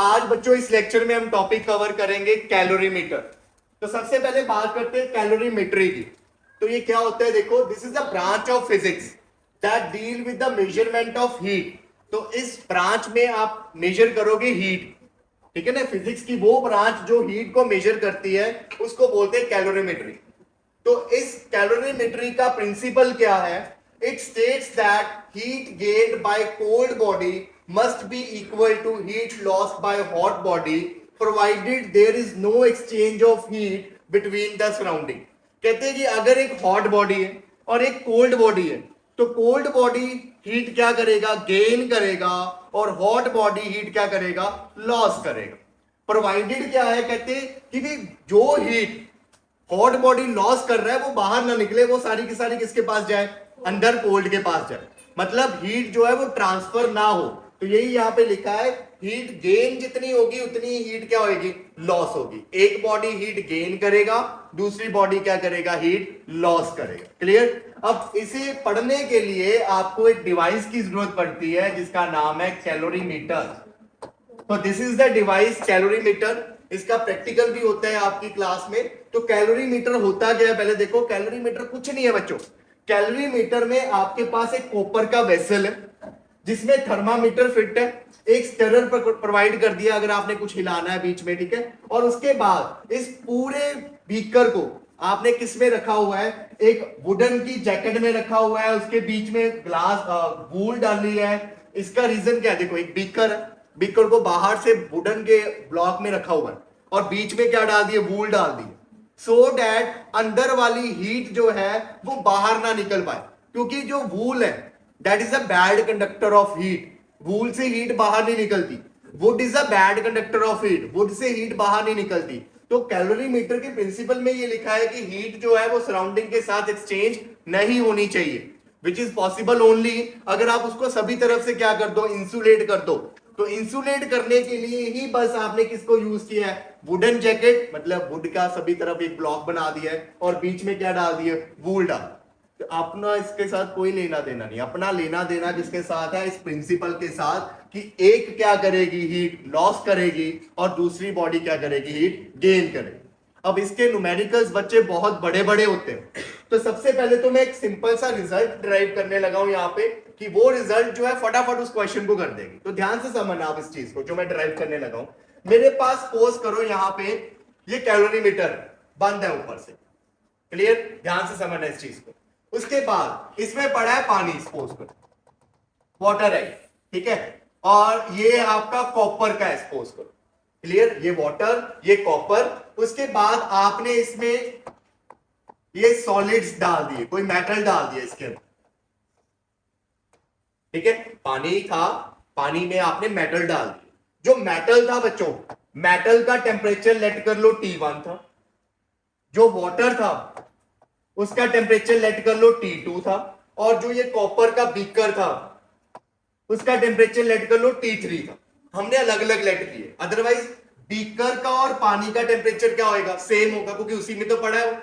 आज बच्चों इस लेक्चर में हम टॉपिक कवर करेंगे कैलोरीमीटर। तो सबसे पहले बात करते हैं कैलोरीमेट्री की। तो ये क्या होता है, देखो, this is a branch of physics that deal with the measurement of heat. तो इस ब्रांच में आप मेजर करोगे हीट, ठीक है ना। फिजिक्स की वो ब्रांच जो हीट को मेजर करती है उसको बोलते हैं कैलोरीमेट्री। तो इस कैलोरीमेट्री का प्रिंसिपल क्या है? It states that heat gained by cold body must be equal to heat lost by hot body provided there is no exchange of heat between the surrounding। कहते हैं कि अगर एक हॉट बॉडी है और एक कोल्ड बॉडी है तो कोल्ड बॉडी हीट क्या करेगा? गेन करेगा, और हॉट बॉडी हीट क्या करेगा? लॉस करेगा। प्रोवाइडेड क्या है? कहते हैं कि जो हीट हॉट बॉडी लॉस कर रहा है वो बाहर ना निकले, वो सारी की सारी किसके पास जाए? अंदर कोल्ड के पास जाए। मतलब हीट जो है वो ट्रांसफर ना हो। तो यही यहाँ पे लिखा है, हीट गेन जितनी होगी उतनी हीट क्या होगी? लॉस होगी। एक बॉडी हीट गेन करेगा, दूसरी बॉडी क्या करेगा? हीट लॉस करेगा। क्लियर? अब इसे पढ़ने के लिए आपको एक डिवाइस की जरूरत पड़ती है जिसका नाम है कैलोरीमीटर। तो this is the device calorimeter. इसका प्रैक्टिकल भी होता है आपकी क्लास में। तो कैलोरीमीटर होता क्या है पहले देखो। कैलोरीमीटर कुछ नहीं है बच्चों। कैलोरीमीटर में आपके पास एक कॉपर का वेसल है जिसमें थर्मामीटर फिट है, एक स्टिरर प्रोवाइड कर दिया अगर आपने कुछ हिलाना है बीच में, ठीक है। और उसके बाद इस पूरे बीकर को आपने किस में रखा हुआ है? एक वुडन की जैकेट में रखा हुआ है। उसके बीच में ग्लास वूल डाली है। इसका रीजन क्या है? देखो, एक बीकर है, बीकर को बाहर से वुडन के ब्लॉक में रखा हुआ है और बीच में क्या डाल दिए? वूल डाल दिए, सो दैट अंदर वाली हीट जो है वो बाहर ना निकल पाए। क्योंकि जो वूल है that is a bad conductor of heat. Wool से हीट बाहर नहीं निकलती। Wood is a bad conductor of heat. Wood से हीट बाहर नहीं निकलती। तो कैलोरीमीटर के प्रिंसिपल में ये लिखा है कि हीट जो है वो सराउंडिंग के साथ एक्सचेंज नहीं होनी चाहिए, विच इज पॉसिबल ओनली अगर आप उसको सभी तरफ से क्या कर दो? इंसुलेट कर दो। तो इंसुलेट करने के लिए ही बस आपने किसको यूज किया है? वुडन जैकेट, मतलब वुड का सभी तरफ एक ब्लॉक बना दिया है और बीच में क्या डाल दिया? वूल डाल। तो अपना इसके साथ कोई लेना देना नहीं। अपना लेना देना किसके साथ है? इस प्रिंसिपल के साथ कि एक क्या करेगी? हीट लॉस करेगी और दूसरी बॉडी क्या करेगी? हीट गेन करेगी। अब इसके न्यूमेरिकल्स बच्चे बहुत बड़े बड़े होते हैं। तो सबसे पहले तो मैं एक सिंपल सा रिजल्ट ड्राइव करने लगा हूं यहाँ पे कि वो रिजल्ट जो है फटाफट उस क्वेश्चन को कर देगी। तो ध्यान से समझना आप इस चीज को जो मैं ड्राइव करने लगा हूं। मेरे पास सपोज करो यहाँ पे ये कैलोरीमीटर बंद है ऊपर से। क्लियर? ध्यान से समझना इस चीज को। उसके बाद इसमें पड़ा है पानी, सपोज करो वाटर है, ठीक है। और ये आपका कॉपर का है, सपोज करो। क्लियर? ये वाटर, ये कॉपर। उसके बाद आपने इसमें ये सॉलिड्स डाल दिए, कोई मेटल डाल दिया इसके अंदर, ठीक है। पानी था, पानी में आपने मेटल डाल दिया। जो मेटल था बच्चों, मेटल का टेम्परेचर लेट कर लो T1 था। जो वाटर था उसका टेम्परेचर लेट कर लो T2 था। और जो ये कॉपर का बीकर था उसका टेम्परेचर लेट कर लो T3 था। हमने अलग अलग लेट किए, अदरवाइज बीकर का और पानी का टेम्परेचर क्या होगा? सेम होगा, क्योंकि उसी में तो पड़ा है वो।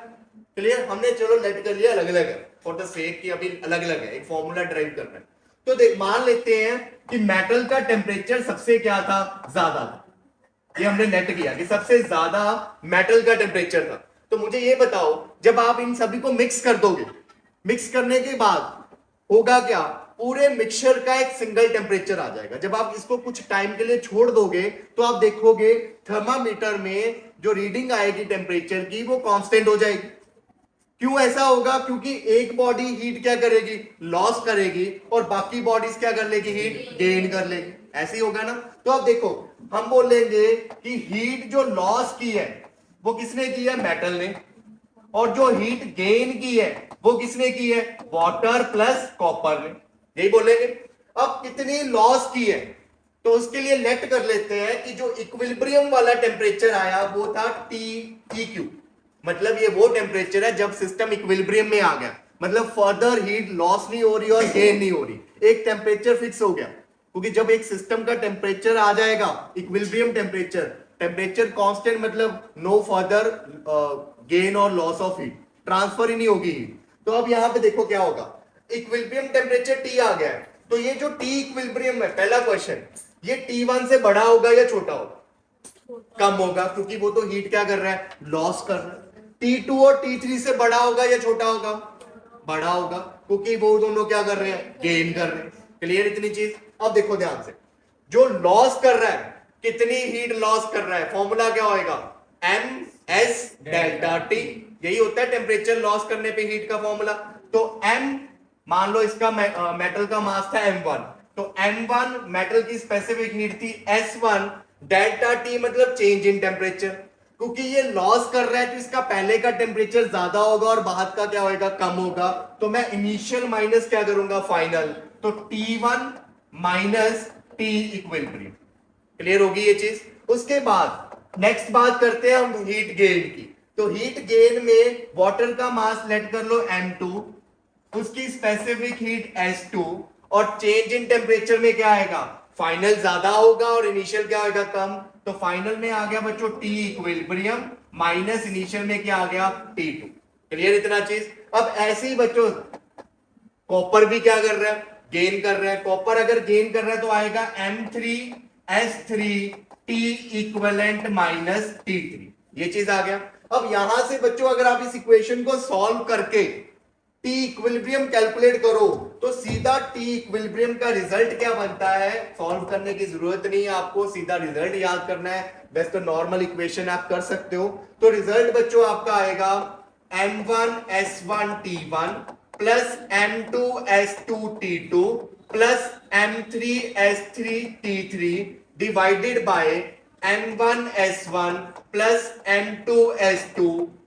क्लियर? हमने चलो लेट कर लिया अलग अलग है फॉर द सेक कि अभी अलग अलग है, एक फॉर्मूला ड्राइव करना है। तो देख, मान लेते हैं कि मेटल का टेम्परेचर सबसे क्या था? ज्यादा था। ये हमने लेट किया कि सबसे ज्यादा मेटल का टेम्परेचर था। तो मुझे ये बताओ, जब आप इन सभी को मिक्स कर दोगे, मिक्स करने के बाद होगा क्या? पूरे मिक्सचर का एक सिंगल टेम्परेचर आ जाएगा। जब आप इसको कुछ टाइम के लिए छोड़ दोगे तो आप देखोगे थर्मामीटर में जो रीडिंग आएगी टेम्परेचर की वो कांस्टेंट हो जाएगी। क्यों ऐसा होगा? क्योंकि एक बॉडी हीट क्या करेगी? लॉस करेगी, और बाकी बॉडीज क्या कर लेगी? हीट गेन कर लेगी। ऐसे ही होगा ना। तो अब देखो, हम बोलेंगे कि हीट जो लॉस की है वो किसने की है? मेटल ने। और जो हीट गेन की है वो किसने की है? वाटर प्लस कॉपर ने। यही बोलेंगे। अब कितनी लॉस की है तो उसके लिए लेट कर लेते हैं कि जो इक्विलिब्रियम वाला टेम्परेचर आया वो था TEQ। मतलब ये वो टेम्परेचर है जब सिस्टम इक्विलिब्रियम में आ गया, मतलब फर्दर हीट लॉस नहीं हो रही और गेन नहीं हो रही। एक टेम्परेचर फिक्स हो गया, क्योंकि जब एक सिस्टम का टेम्परेचर आ जाएगा इक्विलिब्रियम टेम्परेचर, टेम्परेचर कांस्टेंट, मतलब नो फर्दर गेन और लॉस ऑफ हीट, ट्रांसफर ही नहीं होगी हीट। तो अब यहां पे देखो क्या होगा, इक्विलिब्रियम टेम्परेचर T आ गया है। तो ये जो T इक्विलिब्रियम है, पहला क्वेश्चन, ये T1 से बड़ा होगा या छोटा होगा? कम होगा, क्योंकि वो तो हीट क्या कर रहा है, लॉस कर रहा है। T2 और T3 से बड़ा होगा या छोटा होगा? बड़ा होगा, क्योंकि वो दोनों क्या कर रहे हैं, गेन कर रहे हैं। क्लियर इतनी चीज? अब देखो ध्यान से, जो लॉस कर रहा है, कितनी हीट लॉस कर रहा है, फॉर्मूला क्या होएगा, एम एस डेल्टा टी। यही होता है टेम्परेचर लॉस करने पे हीट का फॉर्मूला। तो एम, मान लो इसका मेटल का मास था M1, तो M1 मेटल की स्पेसिफिक हीट थी S1, डेल्टा टी मतलब चेंज इन टेम्परेचर। क्योंकि ये लॉस कर रहा है तो इसका पहले का टेम्परेचर ज्यादा होगा और बाद का क्या होगा, कम होगा। तो मैं इनिशियल माइनस क्या करूंगा, फाइनल। तो T1 minus T equilibrium. Clear होगी ये चीज? उसके बाद नेक्स्ट बात करते हैं हम हीट गेन की। तो हीट गेन में वाटर का मास लेट कर लो M2, उसकी स्पेसिफिक हीट S2, और चेंज इन टेम्परेचर में क्या आएगा, फाइनल ज्यादा होगा और इनिशियल क्या होगा, कम। तो फाइनल में आ गया बच्चों T इक्विलिब्रियम माइनस इनिशियल में क्या आ गया, T2। क्लियर इतना चीज? अब ऐसे ही बच्चों कॉपर भी क्या कर रहा है, गेन कर रहा है। कॉपर अगर गेन कर रहा है तो आएगा M3S3 T equivalent minus T3। ये चीज आ गया। अब यहां से बच्चों अगर आप इस इक्वेशन को सॉल्व करके T इक्विलिब्रियम कैलकुलेट करो तो सीधा T इक्विलिब्रियम का रिजल्ट क्या बनता है, सॉल्व करने की जरूरत नहीं है आपको, सीधा रिजल्ट याद करना है। वैसे तो नॉर्मल इक्वेशन आप कर सकते हो। तो रिजल्ट बच्चों आपका आएगा M1S1T1 plus M2S2T2 plus M3S3T3 divided by M1S1 plus M2S2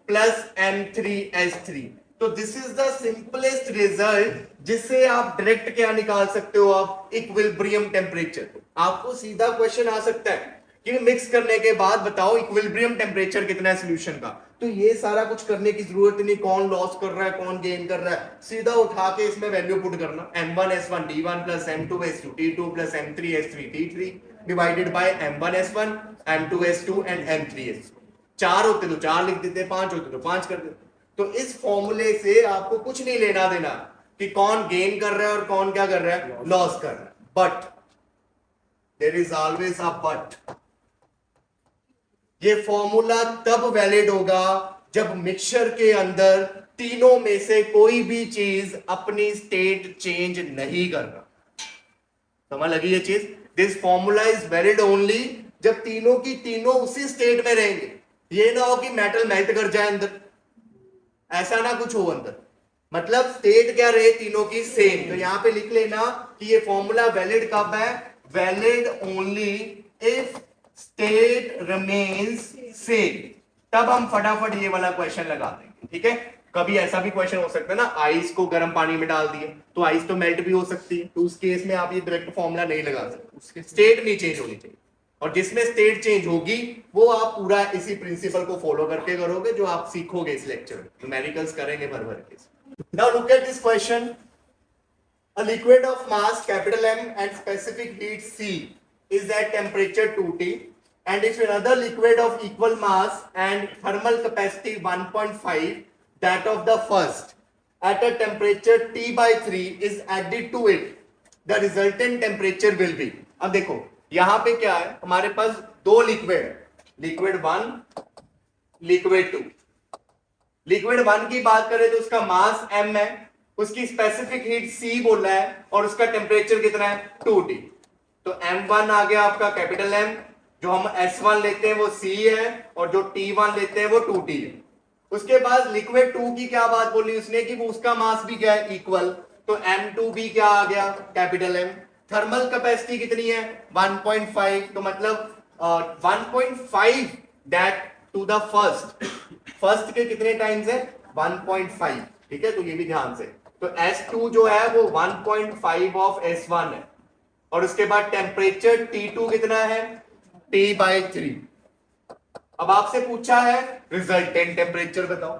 plus M3S3। तो this is the simplest result जिससे आप डायरेक्ट क्या निकाल सकते हो, आप इक्विलिब्रियम टेम्परेचर। आपको सीधा क्वेश्चन आ सकता है कि मिक्स करने के बाद बताओ इक्विलिब्रियम टेम्परेचर कितना है सोल्यूशन का। तो ये सारा कुछ करने की जरूरत नहीं, कौन लॉस कर रहा है कौन गेन कर रहा है, सीधा उठा के इसमें वैल्यू पुट करना, M1S1T1 plus M2S2T2 plus M3S3T3 divided by M1S1 M2S2 and M3S2। 4 होते तो 4 लिख देते, 5 होते तो 5 कर देते। तो इस फॉर्मूले से आपको कुछ नहीं लेना देना कि कौन गेन कर रहा है और कौन क्या कर रहा है, लॉस कर रहा है। But there is always a but. ये फॉर्मूला तब वैलिड होगा जब मिक्सचर के अंदर तीनों में से कोई भी चीज अपनी स्टेट चेंज नहीं कर रहा। समझ लगी ये चीज? This formula is valid only जब तीनों की तीनों उसी स्टेट में रहेंगे। ये ना हो कि मेटल मेल्ट कर जाए अंदर, ऐसा ना कुछ हो अंदर, मतलब स्टेट क्या रहे तीनों की सेम। तो यहां पे लिख लेना कि ये फॉर्मूला वैलिड कब है, valid only if state remains same. तब हम फटाफट ये वाला क्वेश्चन लगा देंगे, ठीक है? कभी ऐसा भी क्वेश्चन हो सकता है ना, आइस को गर्म पानी में डाल दिए तो आइस तो मेल्ट भी हो सकती है, तो उस केस में आप ये डायरेक्ट फॉर्मूला नहीं लगा सकते, स्टेट नहीं चेंज होनी चाहिए। और जिसमें स्टेट चेंज होगी वो आप पूरा इसी प्रिंसिपल को फॉलो करके करोगे जो आप सीखोगे इस लेक्चर में, न्यूमेरिकल्स करेंगे भर भर के। Now look at this question. A liquid of mass capital M and specific heat C is at temperature 2T, and if another liquid of equal mass and thermal capacity 1.5 that of the first at a temperature T/3 is added to it, the resultant temperature will be। अब देखो यहां पे क्या है, हमारे पास दो liquid, liquid 1 liquid 2। Liquid 1 की बात करें तो उसका मास M है, उसकी स्पेसिफिक हीट C बोल रहा है और उसका टेम्परेचर कितना है 2T। तो M1 आ गया आपका कैपिटल M, जो हम S1 लेते हैं वो C है और जो T1 लेते हैं वो 2T है। उसके बाद लिक्विड 2 की क्या बात बोली उसने कि वो उसका मास भी क्या है, इक्वल। तो M2 भी क्या आ गया, कैपिटल M। थर्मल कैपेसिटी कितनी है 1.5, तो मतलब 1.5 that to the first, first के कितने टाइम्स है 1.5, ठीक है? तो ये भी ध्यान से। तो S2 जो है वो 1.5 ऑफ S1 है, और उसके बाद टेम्परेचर T2 कितना है T/3। अब आपसे पूछा है रिजल्टेंट टेम्परेचर बताओ,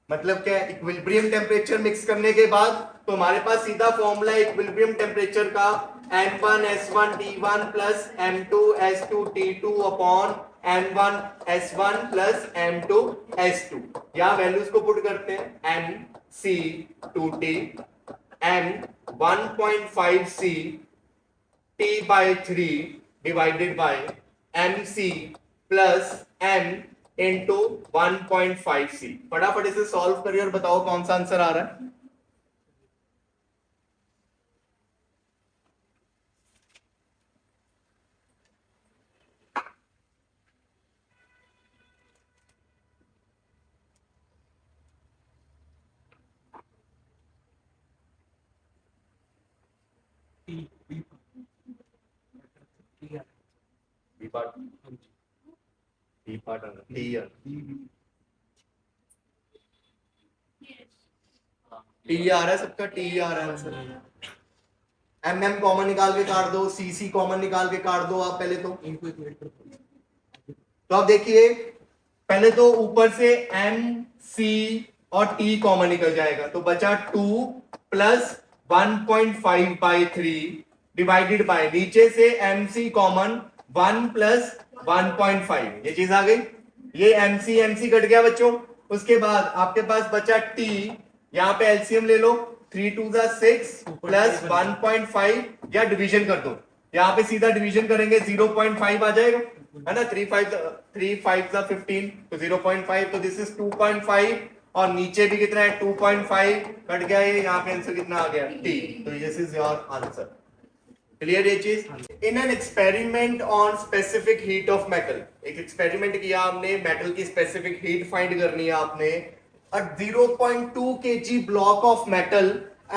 मतलब क्या है, इक्विलिब्रियम टेम्परेचर मिक्स करने के बाद तो हमारे पास सीधा फॉर्मूला है इक्विलिब्रियम टेम्परेचर का M1S1T1 plus M2S2T2 upon M1S1 plus M2S2। यहां वैल्यूज को पुट करते हैं, MC2T M 1.5C T/3 divided by MC plus M into 1.5C। फटाफट इसे सॉल्व करिए और बताओ कौन सा आंसर आ रहा है। टी आ रहा है सबका, टी आ रहा है आंसर। MM कॉमन निकाल के काट दो, CC कॉमन निकाल के काट दो आप पहले तो आप देखिए पहले तो ऊपर से MC और T कॉमन निकल जाएगा तो बचा 2 प्लस 1.5/3 डिवाइडेड बाय नीचे से MC कॉमन 1 प्लस 1.5, ये चीज आ गई। ये MC कट गया बच्चों। उसके बाद आपके पास बचा T, यहां पे एलसीएम ले लो, 3 2 6 प्लस 1.5 या डिवीजन कर दो, यहाँ पे सीधा डिवीजन करेंगे 0.5 आ जाएगा, है ना। 3 5 15 तो 0.5, तो दिस इज 2.5 और नीचे भी कितना है 2.5 कट गया, ये यहाँ पे आंसर कितना आ गया T, तो this is your answer. Clear ये चीज। In an experiment on specific heat of metal, एक एक्सपेरिमेंट किया हमने, मेटल की स्पेसिफिक हीट फाइंड करनी है आपने। A 0.2 kg block of metal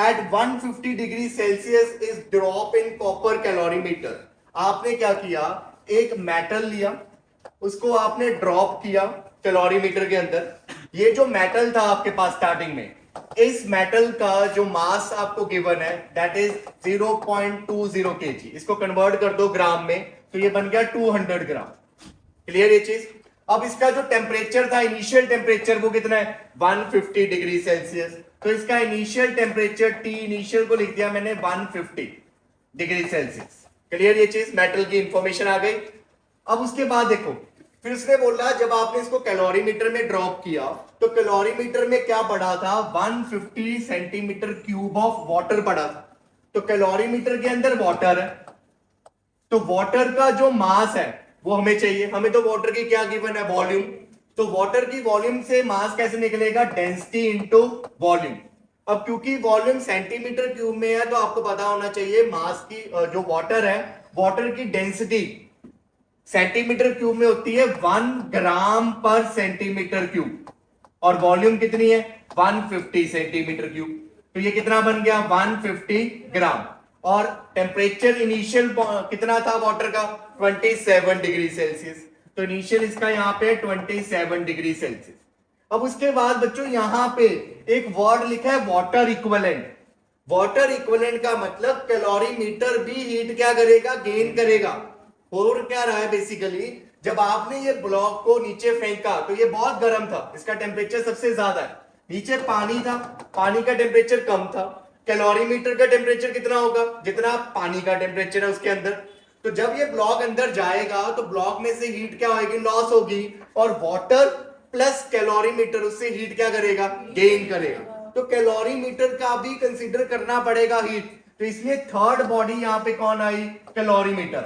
at 150 degree Celsius is drop in copper calorimeter। आपने क्या किया, एक मेटल लिया, उसको आपने ड्रॉप किया कैलोरीमीटर के अंदर। ये जो मेटल था आपके पास स्टार्टिंग में, इस मेटल का जो मास आपको गिवन है दैट इज 0.20 kg। इसको कन्वर्ट कर दो ग्राम में तो ये बन गया 200 ग्राम। क्लियर ये चीज। अब इसका जो टेम्परेचर था, इनिशियल टेम्परेचर, वो कितना है 150 डिग्री सेल्सियस। तो इसका इनिशियल टेम्परेचर T इनिशियल को लिख दिया मैंने 150 डिग्री सेल्सियस। क्लियर ये चीज, मेटल की इंफॉर्मेशन आ गई। अब उसके बाद देखो फिर उसने बोला जब आपने इसको कैलोरीमीटर में ड्रॉप किया तो कैलोरीमीटर में क्या पड़ा था, 150 सेंटीमीटर क्यूब ऑफ वाटर पड़ा था। तो कैलोरीमीटर के अंदर वाटर है, तो वाटर का जो मास है वो हमें चाहिए। हमें तो वाटर की क्या गिवन है, वॉल्यूम। तो वाटर की वॉल्यूम से मास कैसे निकलेगा, डेंसिटी इनटू वॉल्यूम। अब क्योंकि वॉल्यूम सेंटीमीटर क्यूब में है तो आपको पता होना चाहिए मास की जो वाटर है, वाटर की डेंसिटी सेंटीमीटर क्यूब में होती है 1 ग्राम पर सेंटीमीटर क्यूब, और वॉल्यूम कितनी है 150 सेंटीमीटर क्यूब। तो ये कितना बन गया 150 ग्राम। और टेम्परेचर इनिशियल कितना था वाटर का 27 डिग्री सेल्सियस। तो इनिशियल इसका यहाँ पे 27 डिग्री सेल्सियस। अब उसके बाद बच्चों यहाँ पे एक वर्ड लिखा है वाटर इक्विवेलेंट। वाटर इक्विवेलेंट का मतलब कैलोरीमीटर भी हीट क्या करेगा, गेन करेगा। और क्या रहा है बेसिकली, जब आपने ये ब्लॉक को नीचे फेंका तो ये बहुत गर्म था, इसका टेम्परेचर सबसे ज्यादा है। नीचे पानी था, पानी का टेम्परेचर कम था। कैलोरीमीटर का टेम्परेचर कितना होगा, जितना पानी का टेम्परेचर है उसके अंदर। तो जब ये ब्लॉक अंदर जाएगा तो ब्लॉक में से हीट क्या होगी, लॉस होगी, और वाटर प्लस कैलोरीमीटर उससे हीट क्या करेगा, गेन करेगा। तो कैलोरीमीटर का भी कंसीडर करना पड़ेगा हीट। तो इसलिए थर्ड बॉडी यहाँ पे कौन आई, कैलोरीमीटर।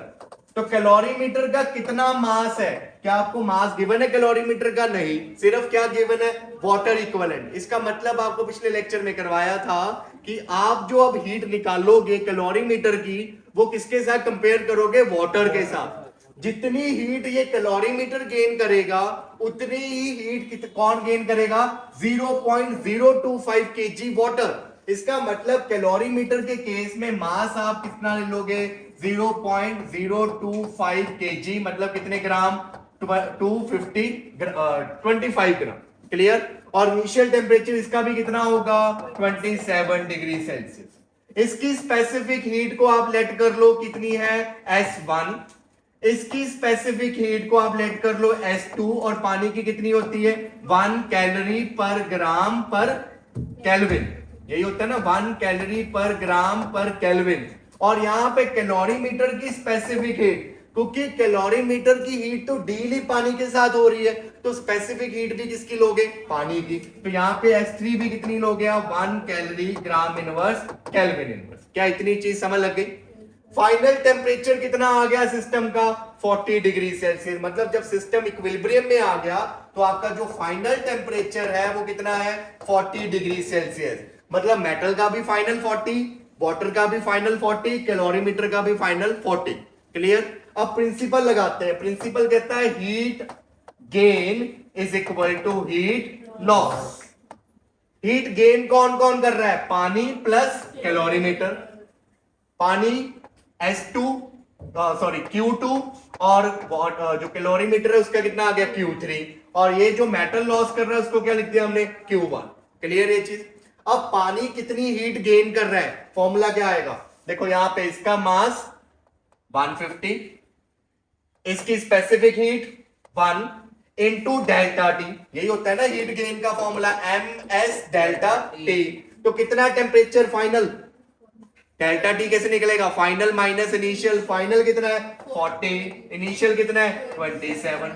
तो कैलोरीमीटर का कितना मास है, क्या आपको मास गिवन है कैलोरीमीटर का, नहीं, सिर्फ क्या गिवन है, वाटर इक्विवेलेंट। इसका मतलब आपको पिछले लेक्चर में करवाया था कि आप जो अब हीट निकालोगे कैलोरीमीटर की, वो किसके साथ कंपेयर करोगे, वाटर के साथ। जितनी हीट ये कैलोरीमीटर गेन करेगा उतनी ही हीट कौन गेन करेगा, 0.025 kg वाटर। इसका मतलब कैलोरीमीटर के केस में मास आप कितना ले लोगे, 0.025 kg, मतलब कितने ग्राम, 25 ग्राम। क्लियर। और इनिशियल टेम्परेचर इसका भी कितना होगा 27 डिग्री सेल्सियस। इसकी स्पेसिफिक हीट को आप लेट कर लो, कितनी है S1। इसकी स्पेसिफिक हीट को आप लेट कर लो S2, और पानी की कितनी होती है 1 कैलोरी पर ग्राम पर केल्विन। यही होता है ना, 1 कैलोरी पर ग्राम पर केल्विन। और यहां पे कैलोरीमीटर की स्पेसिफिक हीट, क्योंकि कैलोरीमीटर की हीट तो डेली पानी के साथ हो रही है, तो स्पेसिफिक हीट भी किसकी लोगे, पानी की। तो यहाँ पे S3 भी कितनी लोगे आप, 1 calorie gram inverse kelvin inverse. क्या इतनी चीज समझ लग गई। फाइनल टेम्परेचर कितना आ गया सिस्टम का 40 डिग्री सेल्सियस। मतलब जब सिस्टम इक्विलिब्रियम में आ गया तो आपका जो फाइनल टेम्परेचर है वो कितना है 40 डिग्री सेल्सियस। मतलब मेटल का भी फाइनल 40, वाटर का भी फाइनल 40, कैलोरीमीटर का भी फाइनल 40। क्लियर। अब प्रिंसिपल लगाते हैं। प्रिंसिपल कहता है heat gain is equal to heat loss. Heat gain कौन कौन कर रहा है? पानी प्लस कैलोरीमीटर। पानी S2 सॉरी Q2 और जो कैलोरीमीटर है उसका कितना आ गया Q3, और ये जो मेटल लॉस कर रहा है उसको क्या लिख दिया हमने Q1। क्लियर ये चीज। अब पानी कितनी हीट गेन कर रहा है, फॉर्मूला क्या आएगा? देखो यहां पे इसका मास 150, इसकी specific heat 1 into delta T. यही होता है ना हीट गेन का फॉर्मूला, MS डेल्टा टी। तो कितना टेम्परेचर फाइनल? डेल्टा टी कैसे निकलेगा? Final minus initial. फाइनल कितना है 40, इनिशियल कितना है 27।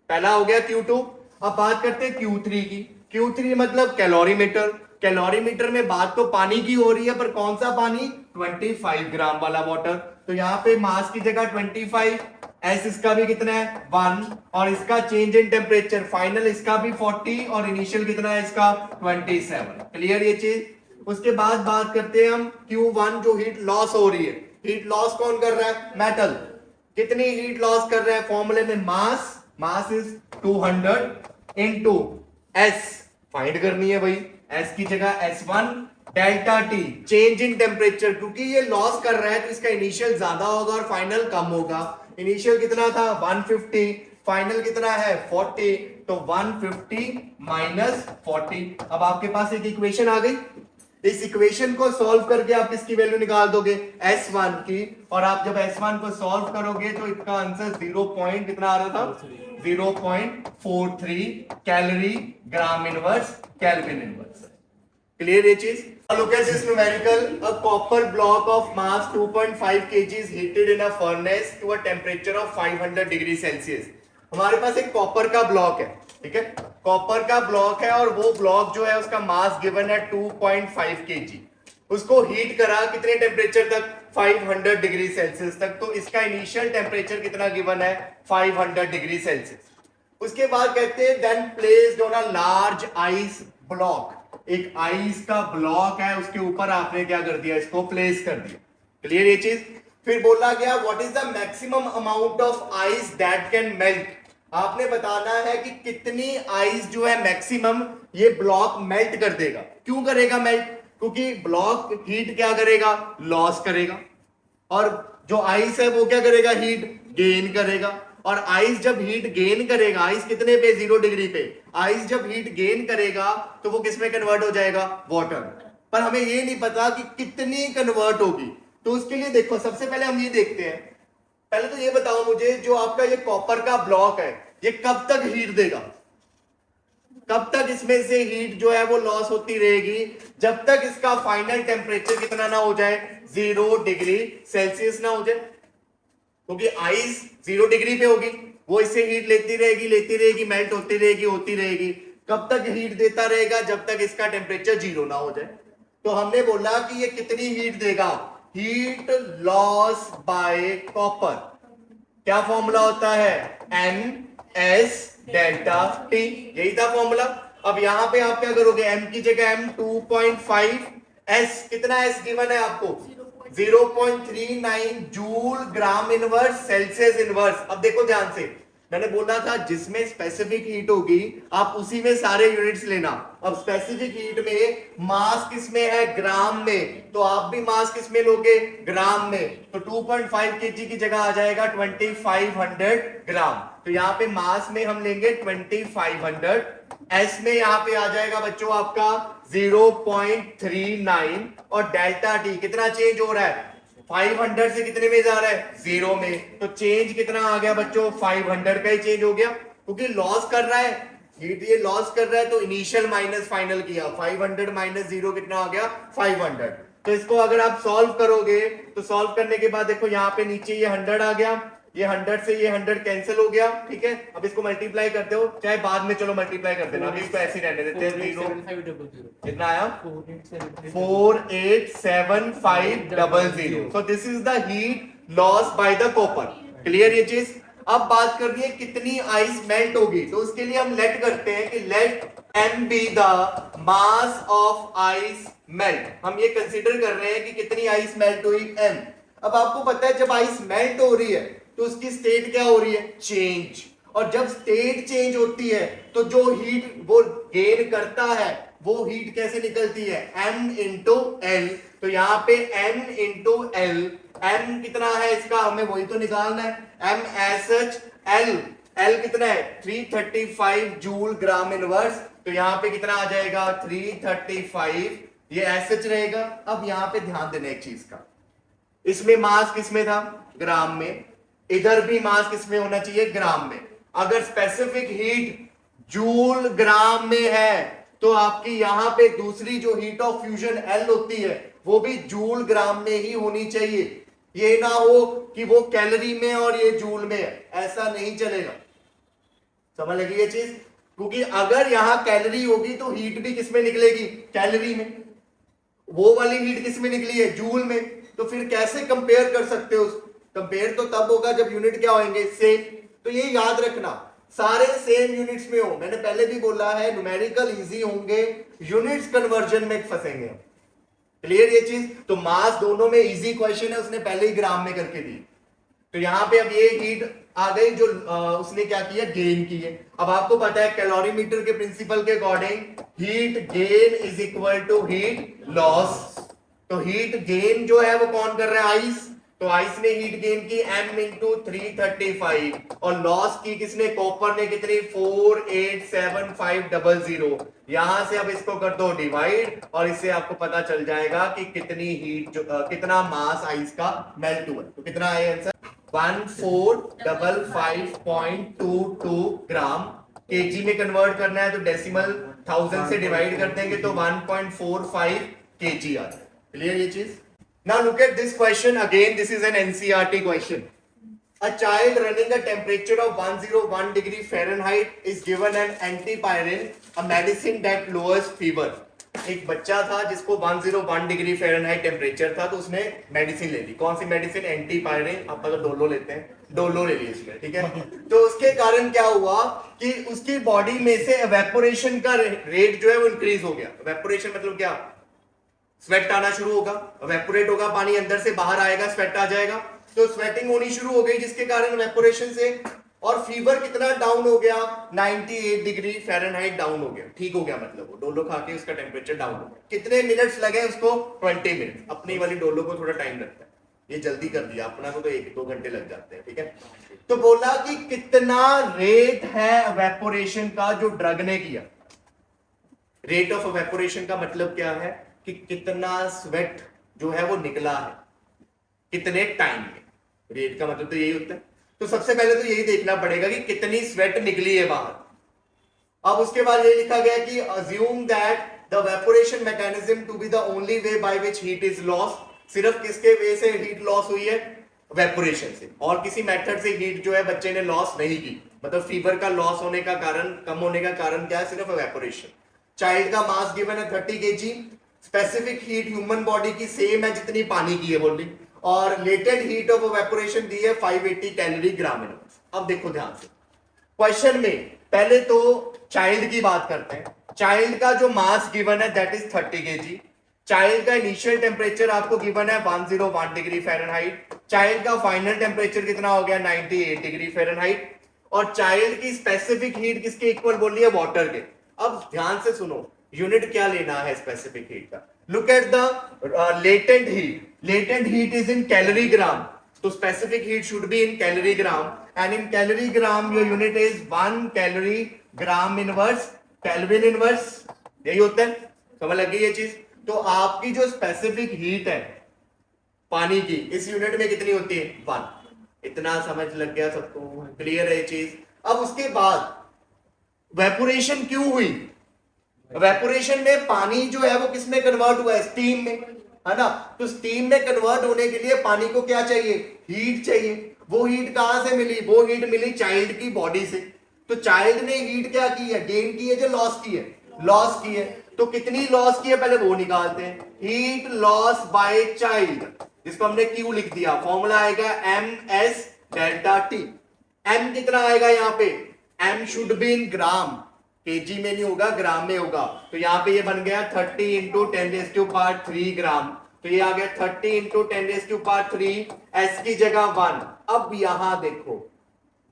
पहला हो गया Q2। अब बात करते हैं Q3 की। Q3 मतलब कैलोरीमीटर। कैलोरीमीटर में बात तो पानी की हो रही है, पर कौन सा पानी? 25 ग्राम वाला वाटर। तो यहाँ पे मास की जगह 25, एस इसका भी कितना है 1, और इसका चेंज इन टेम्परेचर फाइनल इसका भी 40 और इनिशियल कितना है इसका 27। क्लियर ये चीज। उसके बाद बात करते हैं हम Q1 जो हीट लॉस हो रही है। हीट लॉस कौन कर रहा है? मेटल। कितनी हीट लॉस कर रहा है? फॉर्मूले में mass is 200 into S find करनी है भाई। एस की जगह S1 delta T change in temperature. क्योंकि ये लॉस कर रहा है तो इसका इनिशियल ज्यादा होगा और फाइनल कम होगा। इनिशियल कितना था 150, फाइनल कितना है 40, तो 150 माइनस 40। अब आपके पास एक इक्वेशन आ गई। इस इक्वेशन को सॉल्व करके आप किसकी वैल्यू निकाल दोगे? S1 की। और आप जब S1 को सॉल्व करोगे तो इसका आंसर 0 पॉइंट कितना आ रहा था? 0.43 calorie gram inverse kelvin inverse. Clear ये चीज। Look at this numerical. A copper block of mass 2.5 kg is heated in a furnace to a temperature of 500 degree Celsius. हमारे पास एक कॉपर का ब्लॉक है, ठीक है। कॉपर का ब्लॉक है और वो ब्लॉक जो है उसका मास गिवन है 2.5 kg। उसको हीट करा कितने टेम्परेचर तक? 500 डिग्री सेल्सियस तक। तो इसका इनिशियल टेम्परेचर कितना गिवन है? 500 डिग्री सेल्सियस। उसके बाद कहते हैं then placed on a large ice block. एक आइस का ब्लॉक है, उसके ऊपर आपने क्या कर दिया? इसको प्लेस कर दिया। क्लियर ये चीज। फिर बोला गया what is the maximum amount of ice that can melt. आपने बताना है कि कितनी आइस जो है मैक्सिमम ये ब्लॉक मेल्ट कर देगा। क्यों करेगा मेल्ट? क्योंकि ब्लॉक हीट क्या करेगा? लॉस करेगा। और जो आइस है वो क्या करेगा? हीट गेन करेगा। और आइस जब हीट गेन करेगा, आइस कितने पे? 0 डिग्री पे। आइस जब हीट गेन करेगा तो वो किस में कन्वर्ट हो जाएगा? वाटर। पर हमें ये नहीं पता कि कितनी कन्वर्ट होगी। तो उसके लिए देखो सबसे पहले हम ये देखते हैं। पहले तो ये बताओ मुझे, जो आपका ये कॉपर का ब्लॉक है ये कब तक हीट देगा? कब तक इसमें से हीट जो है वो लॉस होती रहेगी? जब तक इसका फाइनल टेम्परेचर कितना ना हो जाए? 0 डिग्री सेल्सियस ना हो जाए। क्योंकि आइस 0 डिग्री पे होगी, वो इससे हीट लेती रहेगी, मेल्ट होती रहेगी। कब तक हीट देता रहेगा? जब तक इसका टेम्परेचर 0 ना हो जाए। तो हमने बोला कि ये कितनी हीट देगा? Heat loss bye copper. क्या फॉर्मूला होता है? MS delta T. यही था फॉर्मूला। अब यहां पे आप क्या करोगे? M की जगह M 2.5, S कितना S गिवन है आपको? 0.39 जूल ग्राम इनवर्स सेल्सियस इनवर्स। अब देखो ध्यान से, मैंने बोला था जिसमें स्पेसिफिक हीट होगी आप उसी में सारे यूनिट्स लेना। अब स्पेसिफिक हीट में मास किस में है? ग्राम में। तो आप भी मास किस में लोगे? ग्राम में। तो 2.5 kg की जगह आ जाएगा 2500 ग्राम। तो यहाँ पे मास में हम लेंगे 2500, एस में यहाँ पे आ जाएगा बच्चों आपका 0.39, और डेल्टा टी कितना चेंज हो रहा है? 500 से कितने में जा रहा है? 0 में। तो चेंज कितना आ गया बच्चों? 500 का ही चेंज हो गया। क्योंकि लॉस कर रहा है हीट, ये लॉस कर रहा है तो इनिशियल माइनस फाइनल किया। 500 माइनस 0 कितना आ गया? 500। तो इसको अगर आप सॉल्व करोगे तो सॉल्व करने के बाद देखो यहाँ पे नीचे ये 100 आ गया, ये 100 से ये 100 कैंसिल हो गया, ठीक है। अब इसको मल्टीप्लाई करते हो, चाहे बाद में चलो मल्टीप्लाई कर देना, अभी इसको ऐसे ही रहने देते हैं। 0 कितना आया 487,500। सो this is the heat loss by the copper. Clear ये चीज। अब बात करनी है कितनी आइस मेल्ट होगी, तो उसके लिए हम लेट करते हैं कि let m be the mass of ice melt. हम ये कंसीडर कर रहे हैं कि कितनी आइस मेल्ट हुई m। अब आपको पता है जब आइस मेल्ट हो रही है तो उसकी स्टेट क्या हो रही है, चेंज। और जब स्टेट चेंज होती है तो जो हीट वो गेन करता है वो हीट कैसे निकलती है, m इंटू एल। तो यहाँ पे m इंटू एल, m कितना है इसका हमें वही तो निकालना है, m S H L, L कितना है 335 जूल ग्राम इनवर्स। तो यहाँ पे कितना आ जाएगा 335, ये एस एच रहेगा। अब यहाँ पे ध्यान देना एक चीज का, इसमें मास किसमें था, ग्राम में, इधर भी मास किसमें होना चाहिए, ग्राम में। अगर स्पेसिफिक हीट जूल ग्राम में है तो आपकी यहां पे दूसरी जो हीट ऑफ फ्यूजन एल होती है वो भी जूल ग्राम में ही होनी चाहिए। ये ना हो कि वो कैलोरी में और ये जूल में है, ऐसा नहीं चलेगा। समझ लगी ये चीज। क्योंकि अगर यहां कैलोरी होगी तो हीट भी किसमें निकलेगी, कैलोरी में। वो वाली हीट किसमें निकली है, जूल में। तो फिर कैसे कंपेयर कर सकते हो, कंपेयर तो तब होगा जब यूनिट क्या होंगे, सेम। तो ये याद रखना, सारे सेम यूनिट्स में हो। मैंने पहले भी बोला है न्यूमेरिकल इजी होंगे, यूनिट्स कन्वर्जन में फंसेंगे। क्लियर ये चीज। तो मास दोनों में इजी क्वेश्चन है, उसने पहले ही ग्राम में करके दी। तो यहां पे अब ये हीट आ गई जो उसने क्या किया, गेन की है। अब आपको पता है कैलोरीमीटर के प्रिंसिपल के according heat gain is equal to heat loss. तो हीट गेन जो है वो कौन कर रहा है, आइस। तो आइस ने हीट गेन की m इंटू 335 और लॉस की किसने, कॉपर ने कितनी 487,500। यहां से अब इसको कर दो डिवाइड और इससे आपको पता चल जाएगा कि कितनी हीट कितना मास आइस का मेल्ट हुआ। तो कितना है आंसर 1455.22 ग्राम। केजी में कन्वर्ट करना है तो डेसिमल 1000 से डिवाइड कर देंगे तो 1.45 केजी आता है। क्लियर ये चीज। Now look at this question again. This is an NCERT question. A child running a temperature of 101 degree Fahrenheit is given an antipyrin, a medicine that lowers fever. एक बच्चा था जिसको 101 डिग्री फ़ारेनहाइट टेम्परेचर था, तो उसने medicine ले ली। कौन सी medicine, antipyrine. आप अगर डोलो लेते हैं, डोलो ले ली इसमें, ठीक है। तो उसके कारण क्या हुआ कि उसकी बॉडी में से एवेपोरेशन का रेट जो है वो इंक्रीज हो गया। एवेपोरेशन मतलब क्या, स्वेट आना शुरू होगा, वेपोरेट होगा, पानी अंदर से बाहर आएगा, स्वेट आ जाएगा। तो स्वेटिंग होनी शुरू हो गई जिसके कारण वेपोरेशन से, और फीवर कितना डाउन हो गया, 98 डिग्री फ़ारेनहाइट डाउन हो गया। ठीक हो गया, मतलब वो डोलो खा के उसका टेम्परेचर डाउन हो गया। कितने मिनट्स लगे उसको, 20 मिनट। अपनी वाली डोलो को थोड़ा टाइम लगता है, ये जल्दी कर दिया, अपना को तो 1-2 घंटे लग जाते हैं, ठीक है। तो बोला कि कितना रेट है वेपोरेशन का जो ड्रग ने किया। रेट ऑफ वेपोरेशन का मतलब क्या है कि कितना स्वेट जो है वो निकला है कितने टाइम में। रेट का मतलब तो यही होता है। तो सबसे पहले तो यही देखना पड़ेगा कि कितनी स्वेट निकली है बाहर। अब उसके बाद ये लिखा गया कि assume that the vaporation mechanism to be the only way by which heat is loss. सिर्फ किसके वे से हीट लॉस हुई है, वेपोरेशन से। और किसी मेथड से हीट जो है बच्चे ने लॉस नहीं की। मतलब फीवर का लॉस होने का कारण, कम होने का कारण क्या है, सिर्फ वेपोरेशन। चाइल्ड का मास गिवन है 30 KG. Specific heat human body की सेम है जितनी पानी की है बोली, और लेटेंट हीट ऑफ इवेपोरेशन दी है 580 कैलोरी ग्राम इनवर्स। अब देखो ध्यान से क्वेश्चन में, पहले तो चाइल्ड की बात करते हैं। चाइल्ड का जो मास गिवन है दैट इज 30 केजी। चाइल्ड का इनिशियल टेम्परेचर आपको गिवन है 101 डिग्री फ़ारेनहाइट। चाइल्ड का फाइनल टेम्परेचर कितना हो गया, 98 डिग्री फ़ारेनहाइट। और चाइल्ड की स्पेसिफिक हीट किसके इक्वल बोल रही है, वाटर के। अब ध्यान से सुनो, यूनिट क्या लेना है स्पेसिफिक हीट का। Look at the latent heat. Latent heat is in calorie gram, तो specific heat should be in calorie gram, and in calorie gram your unit is 1 calorie gram inverse, kelvin inverse. यही होता है, समझ लग गई ये चीज। तो आपकी जो स्पेसिफिक हीट है पानी की, इस यूनिट में कितनी होती है, 1। इतना समझ लग गया सबको, क्लियर है ये चीज। अब उसके बाद वेपोरेशन क्यों हुई, वेपोरेशन में पानी जो है वो किसमें कन्वर्ट हुआ है, स्टीम में, है ना। तो स्टीम में कन्वर्ट होने के लिए पानी को क्या चाहिए, हीट चाहिए। वो हीट कहां से मिली? वो हीट मिली चाइल्ड की बॉडी से। तो चाइल्ड ने हीट क्या की है? गेन की है जो लॉस की है? लॉस की है। तो कितनी लॉस की है पहले वो निकालते हैं। हीट लॉस बाय चाइल्ड, जिसको हमने क्यू लिख दिया, फॉर्मूला आएगा M S delta T. M कितना आएगा यहाँ पे? M should be in gram, kg में नहीं होगा, ग्राम में होगा। तो यहाँ पे ये बन गया 30 इंटू 10⁻³ ग्राम। तो ये आ गया 30 इंटू 10⁻³ एस की जगह 1। अब यहां देखो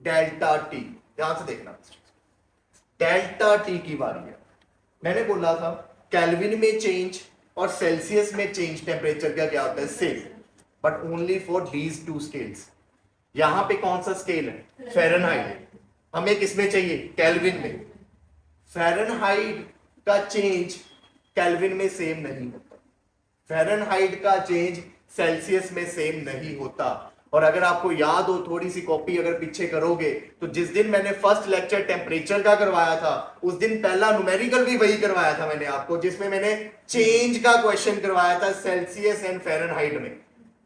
डेल्टा टी, ध्यान से देखना, डेल्टा टी की बारी है। मैंने बोला था केल्विन में चेंज और सेल्सियस में चेंज टेम्परेचर का क्या होता है? Same, but only for these two scales. यहां पे कौन सा स्केल है? फ़ारेनहाइट। हमें किसमें चाहिए? केल्विन में। फ़ारेनहाइट का चेंज केल्विन में सेम नहीं होता, फ़ारेनहाइट का चेंज सेल्सियस में सेम नहीं होता। और अगर आपको याद हो, थोड़ी सी कॉपी अगर पीछे करोगे, तो जिस दिन मैंने फर्स्ट लेक्चर टेम्परेचर का करवाया था, उस दिन पहला न्यूमेरिकल भी वही करवाया था मैंने आपको, जिसमें मैंने चेंज का क्वेश्चन करवाया था सेल्सियस एंड फ़ारेनहाइट में।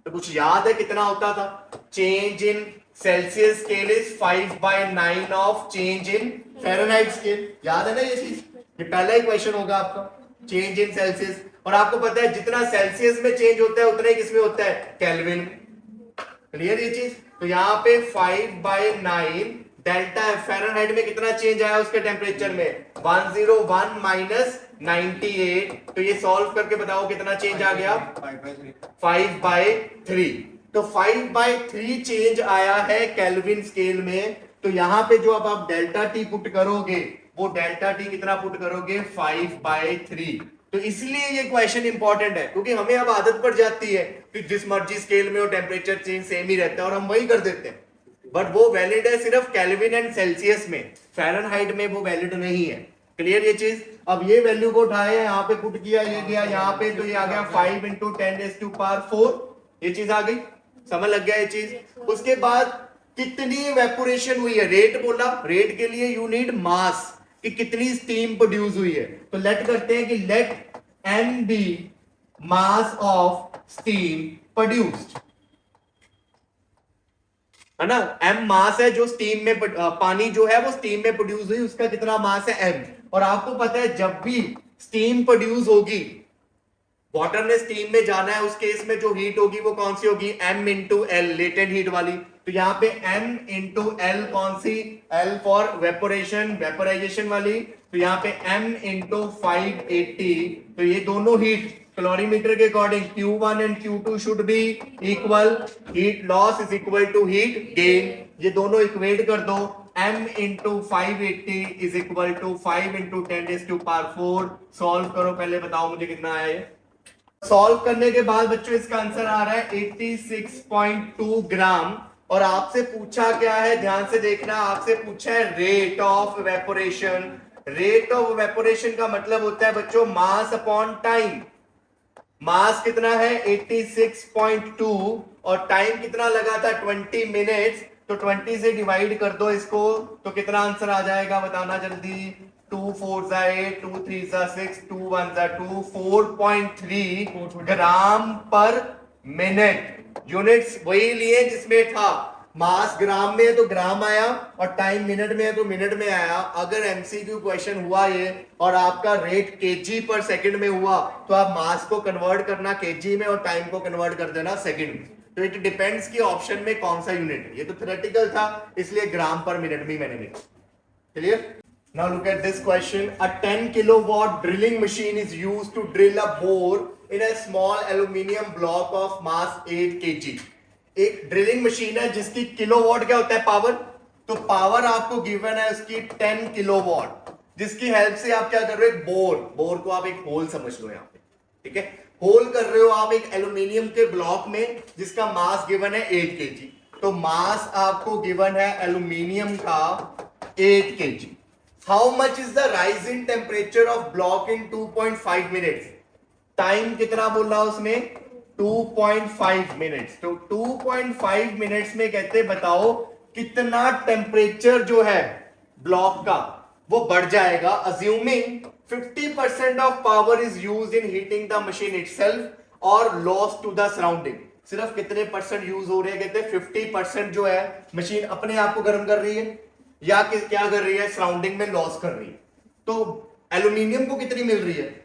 तो कुछ याद है कितना होता था? Change in Celsius scale is 5/9 of change in Fahrenheit scale. याद है ना ये चीज? ये पहला ही क्वेश्चन होगा आपका, चेंज इन सेल्सियस। और आपको पता है जितना सेल्सियस में चेंज होता है उतना ही किसमें होता है? केल्विन में। क्लियर ये चीज? तो यहाँ पे 5/9 डेल्टा है। फ़ारेनहाइट में कितना चेंज आया उसके टेम्परेचर में? 101 माइनस 98। तो ये सॉल्व करके बताओ कितना चेंज आ गया? 5/3। तो 5/3 चेंज आया है केल्विन स्केल में। तो यहाँ पे जो अब आप डेल्टा टी पुट करोगे, वो डेल्टा टी कितना पुट करोगे? 5/3। तो इसलिए ये क्वेश्चन इंपॉर्टेंट है, क्योंकि हमें अब आदत पड़ जाती है कि जिस मर्जी स्केल में हो टेम्परेचर चेंज सेम ही रहता है और हम वही कर देते हैं। बट वो वैलिड है सिर्फ केल्विन एंड सेल्सियस में, फ़ारेनहाइट में वो वैलिड नहीं है। क्लियर ये चीज? अब ये वैल्यू को उठाया, यहाँ पे पुट किया, ये गया यहाँ पे, तो ये आ गया 5 इंटू 10⁻⁴। ये चीज आ गई, समझ लग गया ये चीज? उसके बाद कितनी इवेपोरेशन हुई है? रेट बोला, रेट के लिए यू नीड मास, कि कितनी स्टीम प्रोड्यूस हुई है। तो लेट करते हैं कि let M be mass of steam produced, है ना? एम मास है जो स्टीम में, पानी जो है वो स्टीम में प्रोड्यूस हुई, उसका कितना मास है? एम। और आपको पता है जब भी स्टीम प्रोड्यूस होगी, वाटर ने स्टीम में जाना है, उस केस में जो हीट होगी वो कौन सी होगी? M into L, latent heat वाली। तो यहाँ पे m इंटू एल कौन सी? L फॉर वेपोरेशन, वेपोराइजेशन वाली। तो यहाँ पे m इंटू 580। तो ये दोनों हीट कैलोरीमीटर के according Q1 and Q2 should be equal. Heat loss is equal to heat gain, ये दोनों इक्वेट कर दो। m into 580 is equal to 5 into 10⁻⁴। Solve करो, पहले बताओ मुझे कितना आया ये। सॉल्व करने के बाद बच्चों इसका आंसर आ रहा है 86.2 ग्राम। और आपसे पूछा क्या है? ध्यान से देखना, आपसे पूछा है rate of evaporation. Rate of evaporation का मतलब होता है बच्चों मास अपॉन टाइम। मास कितना है? 86.2 और टाइम कितना लगा था? 20 मिनट्स। तो 20 से डिवाइड कर दो इसको, तो कितना आंसर आ जाएगा बताना जल्दी। 2 4 8, 2 3 6, 2 1 2, 4.3 ग्राम पर मिनट। यूनिट्स वही लिए जिसमें था, मास ग्राम में है तो ग्राम आया, और टाइम मिनट में है तो मिनट में आया। अगर एमसीक्यू क्वेश्चन हुआ ये और आपका रेट केजी पर सेकंड में हुआ, तो आप मास को कन्वर्ट करना केजी में और टाइम को कन्वर्ट कर देना सेकंड में। तो इट डिपेंड्स कि ऑप्शन में कौन सा यूनिट है। ये तो थ्योरेटिकल था, इसलिए ग्राम पर मिनट भी मैंने लिखा। Clear? Now look at this question. A 10 kilowatt drilling machine is used to drill a bore in a small aluminium block of mass 8 kg. एक ड्रिलिंग मशीन है जिसकी किलोवाट क्या होता है? पावर। तो पावर आपको गिवन है उसकी 10 किलोवाट, जिसकी हेल्प से आप क्या कर रहे हो? एक बोर को आप एक होल समझ लो यहाँ पे, ठीक है? होल कर रहे हो आप एक एल्यूमिनियम के ब्लॉक में, जिसका मास गिवन है 8 kg। तो मास आपको गिवन है एल्यूमिनियम का 8 kg। How much is the rise in temperature of block in 2.5 minutes? Time कितना बोला उसने? 2.5 मिनट्स। तो 2.5 मिनट्स में कहते बताओ कितना टेम्परेचर जो है ब्लॉक का वो बढ़ जाएगा, assuming 50% of power is used in heating the machine itself और लॉस टू द सराउंडिंग। सिर्फ कितने परसेंट यूज हो रहे हैं, कहते हैं 50% जो है मशीन अपने आप को गर्म कर रही है या क्या कर रही है, सराउंडिंग में लॉस कर रही है। तो एल्यूमिनियम को कितनी मिल रही है,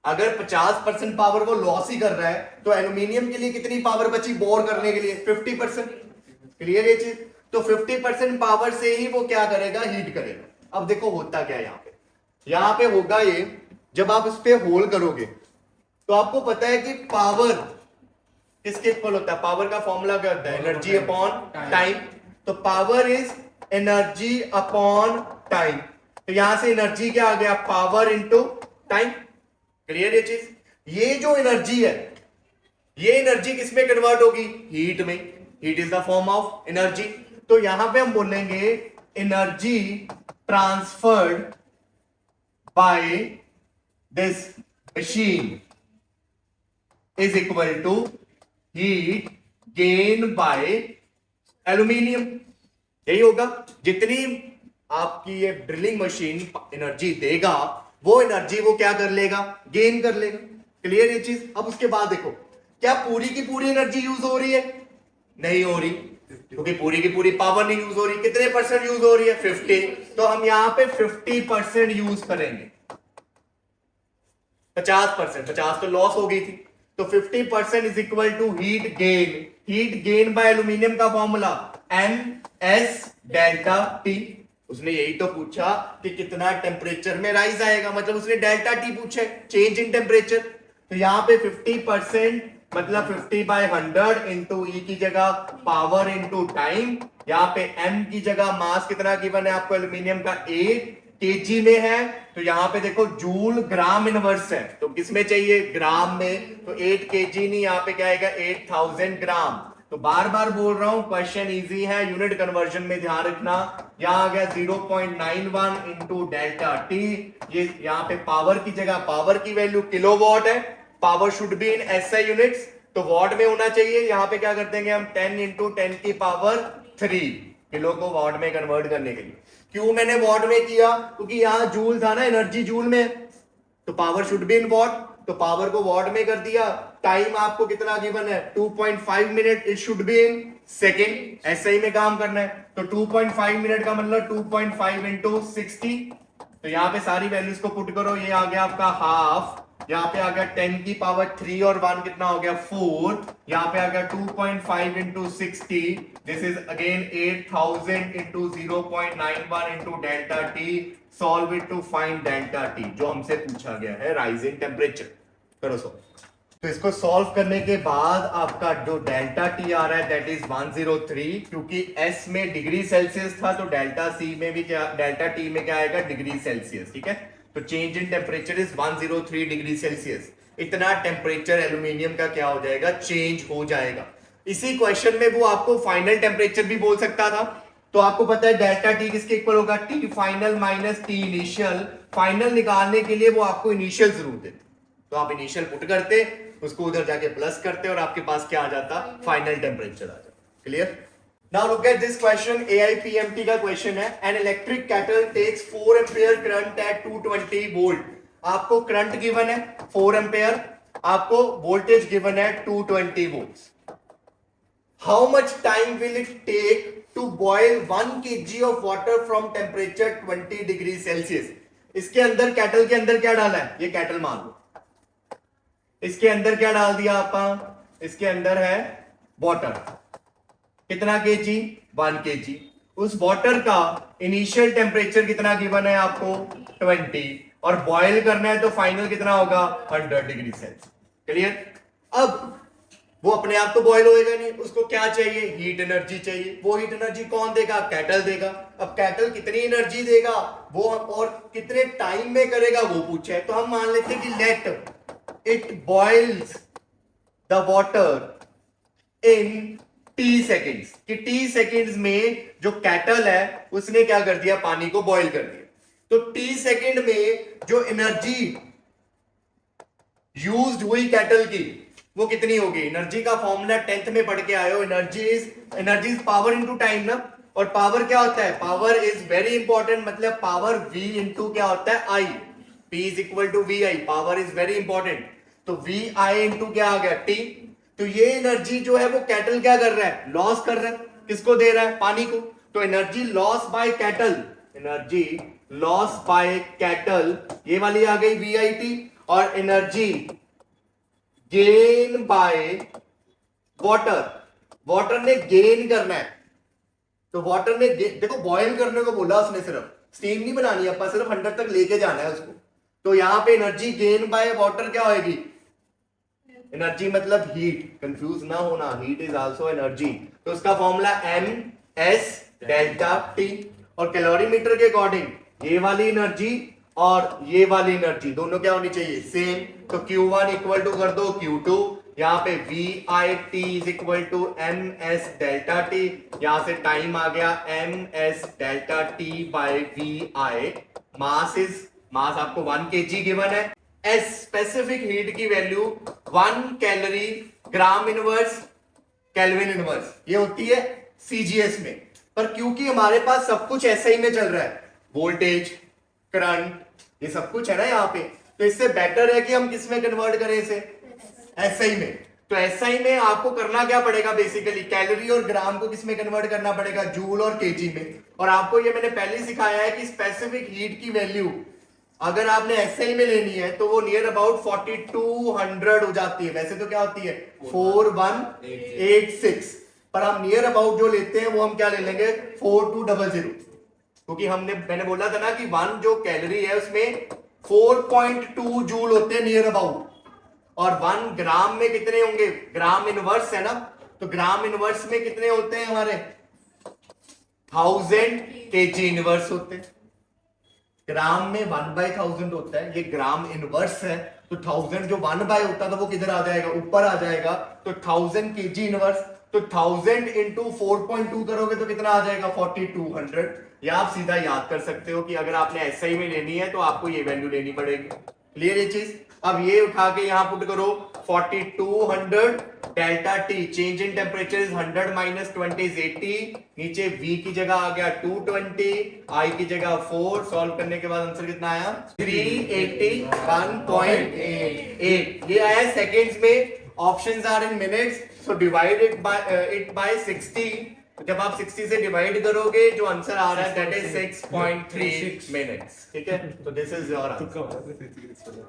अगर 50% पावर वो लॉस ही कर रहा है तो एल्यूमिनियम के लिए कितनी पावर बची बोर करने के लिए, 50%। क्लियर ये चीज? तो 50% पावर से ही वो क्या करेगा, हीट करेगा। अब देखो होता क्या है यहां पे होगा ये, जब आप इस पे होल करोगे तो आपको पता है कि पावर किसके इक्वल होता है, पावर का फॉर्मूला क्या होता है, एनर्जी अपॉन टाइम। तो power is energy upon time. तो यहां से एनर्जी क्या आ गया, पावर इंटू टाइम। क्लियर ये चीज? ये जो एनर्जी है ये एनर्जी किस में कन्वर्ट होगी, हीट में। Heat is the form of energy. तो यहां पे हम बोलेंगे energy transferred by this machine is equal to heat gain by aluminium. यही होगा, जितनी आपकी ये ड्रिलिंग मशीन एनर्जी देगा वो एनर्जी वो क्या कर लेगा, गेन कर लेगा। क्लियर ये चीज? अब उसके बाद देखो, क्या पूरी की पूरी एनर्जी यूज हो रही है, नहीं हो रही, क्योंकि पूरी की पूरी पावर नहीं यूज हो रही। कितने परसेंट यूज हो रही है, 50। तो हम यहां पे 50% यूज करेंगे। 50%, 50 तो लॉस हो गई थी, तो 50% is equal to heat gain. Heat gain by aluminium का फॉर्मूला MS डेल्टा टी। उसने यही तो पूछा कि कितना टेम्परेचर में राइज आएगा, मतलब उसने डेल्टा टी पूछा है, चेंज इन टेम्परेचर। तो यहां पे 50% मतलब 50/100 इंटू ई की जगह पावर इंटू टाइम। यहाँ पे m की जगह मास कितना गिवन है आपको एल्यूमिनियम का, 8 kg में है। तो यहाँ पे देखो जूल ग्राम इनवर्स है, तो किसमें चाहिए, ग्राम में। तो 8 kg नहीं, यहाँ पे क्या आएगा 8000 ग्राम। तो बार बार बोल रहा हूं क्वेश्चन इजी है, यूनिट कन्वर्जन में ध्यान रखना। यहां आ गया 0.91 इंटू डेल्टा टी। ये यहाँ पे पावर की जगह पावर की वैल्यू किलोवाट है, power should be in SI units, तो वॉट में होना चाहिए। यहां पे क्या कर देंगे हम, 10 इंटू 10 की पावर 3 किलो को वॉट में कन्वर्ट करने के लिए। क्यों मैंने वॉट में किया, क्योंकि यहां जूल था ना, एनर्जी जूल में, तो power should be in what, तो पावर को वॉट में कर दिया। टाइम आपको कितना गिवन है, 2.5 minute, it should be in second. SI में काम करना है, तो 2.5 मिनट का मतलब 2.5 इंटू 60। तो यहाँ पे सारी वैल्यूज को पुट करो, ये आ गया आपका हाफ, यहाँ पे आ गया 10 की पावर 3 और 1 कितना हो गया 4। यहाँ पे आ गया 2.5 into 60, this is again 8000 into 0.91 into delta T. Solve it to find delta T, जो हमसे पूछा गया है राइजिंग टेम्परेचर। करो सॉल्व। तो इसको सॉल्व करने के बाद आपका जो डेल्टा टी आ रहा है दैट इज 103, क्योंकि एस में डिग्री सेल्सियस था, तो डेल्टा सी में भी क्या, डेल्टा टी में क्या आएगा, डिग्री सेल्सियस। ठीक है, तो change in temperature is 103 degree Celsius. इतना टेम्परेचर एल्यूमिनियम का क्या हो जाएगा, चेंज हो जाएगा। इसी क्वेश्चन में वो आपको फाइनल टेम्परेचर भी बोल सकता था। तो आपको पता है डेल्टा टी किसके इक्वल होगा, T final minus T initial. Final निकालने के लिए वो आपको इनिशियल जरूर देते, तो आप इनिशियल पुट करते, उसको उधर जाके प्लस करते और आपके पास क्या आ जाता, फाइनल टेम्परेचर आ जाता। Clear? Now look at this question, AIPMT का क्वेश्चन है। An electric kettle takes 4 ampere current at 220 volt. आपको करंट गिवन है 4 एम्पियर, आपको वोल्टेज गिवन है 220 volts. How much time will it take to boil 1 kg of water from temperature 20 degree Celsius. इसके अंदर, kettle के अंदर क्या डाला है, ये केटल मान लो, इसके अंदर क्या डाल दिया आपा, इसके अंदर है वाटर, कितना kg, 1 kg। उस वाटर का इनिशियल टेम्परेचर कितना गिवन है आपको, 20, और बॉयल करना है तो फाइनल कितना होगा, 100 डिग्री सेल्सियस। क्लियर? अब वो अपने आप तो बॉयल होएगा नहीं, उसको क्या चाहिए, हीट एनर्जी चाहिए। वो हीट एनर्जी कौन देगा, केटल देगा। अब केटल कितनी एनर्जी देगा वो और कितने टाइम में करेगा वो पूछा है, तो हम मान लेते हैं कि let it boils the water in T seconds, कि T सेकेंड्स में जो केटल है उसने क्या कर दिया, पानी को बॉयल कर दिया। तो T सेकेंड में जो एनर्जी यूज्ड हुई केटल की वो कितनी होगी। एनर्जी का फॉर्मूला 10th में पढ़ के आए हो, energy is power into time ना। और पावर क्या होता है, पावर इज वेरी इंपॉर्टेंट, मतलब पावर V इंटू क्या होता है, I, P is equal to VI, power is very important. तो VI इंटू क्या आ गया, T। तो ये एनर्जी जो है वो कैटल क्या कर रहा है, लॉस कर रहा है, किसको दे रहा है, पानी को। तो energy loss by cattle, energy loss by cattle ये वाली आ गई VIT, और energy gain by water, water ने गेन करना है। तो वाटर ने देखो बॉयल करने को बोला उसने, सिर्फ स्टीम नहीं बनानी है, सिर्फ 100 तक लेके जाना है उसको। तो यहां पे एनर्जी गेन बाय वाटर क्या होगी, एनर्जी मतलब हीट, कंफ्यूज ना होना, हीट इज आल्सो एनर्जी। तो उसका फॉर्मूला MS डेल्टा T, और कैलोरीमीटर के अकॉर्डिंग ये वाली एनर्जी और ये वाली एनर्जी दोनों क्या होनी चाहिए, सेम। तो Q1 इक्वल टू कर दो Q2, यहाँ पे VIT is equal to MS delta T, यहां से टाइम आ गया MS delta T by VI। Mass आपको 1 kg गिवन है। एस स्पेसिफिक हीट की value 1 calorie gram inverse kelvin inverse, ये होती है CGS में। पर क्योंकि हमारे पास सब कुछ SI में चल रहा है, वोल्टेज, करंट, ये सब कुछ है ना यहाँ पे, तो इससे बेटर है कि हम किस में कन्वर्ट करें इसे, SI में। तो SI में आपको करना क्या पड़ेगा, बेसिकली कैलोरी और ग्राम को किस में कन्वर्ट करना पड़ेगा, जूल और केजी में। और आपको ये मैंने पहले ही सिखाया है कि स्पेसिफिक हीट की वैल्यू अगर आपने SI में लेनी है तो वो नियर अबाउट 4200 हो जाती है। वैसे तो क्या होती है 4186, पर हम नियर अबाउट जो लेते हैं वो हम क्या ले लेंगे 4200, क्योंकि मैंने बोला था ना कि 1 जो कैलोरी है उसमें 4.2 जूल होते हैं नियर अबाउट, और 1 ग्राम में कितने होंगे, ग्राम इनवर्स है ना, तो ग्राम इनवर्स में कितने होते हैं हमारे 1000 kg इनवर्स होते हैं। ग्राम में 1/1000 होता है, ये ग्राम इनवर्स है, तो 1000 जो 1/, होता था वो किधर आ जाएगा, ऊपर आ जाएगा। तो 1000 kg इनवर्स, तो 1000 इंटू 4.2 करोगे तो कितना आ जाएगा 4200। या आप सीधा याद कर सकते हो कि अगर आपने SI में लेनी है तो आपको ये वैल्यू लेनी पड़ेगी। क्लियर ये चीज। अब ये उठा के यहां पुट करो 4200 delta T, change in temperature is 100 minus 20 is 80, नीचे V की जगह आ गया 220, I की जगह 4, सॉल्व करने के बाद आंसर कितना आया 381.8, ये आया सेकेंड्स में। Options are in minutes, so divide it by 60। जब आप 60 से डिवाइड करोगे जो आंसर आ रहा है दैट इज 6.3 मिनट्स। ठीक है, तो दिस इज योर आंसर।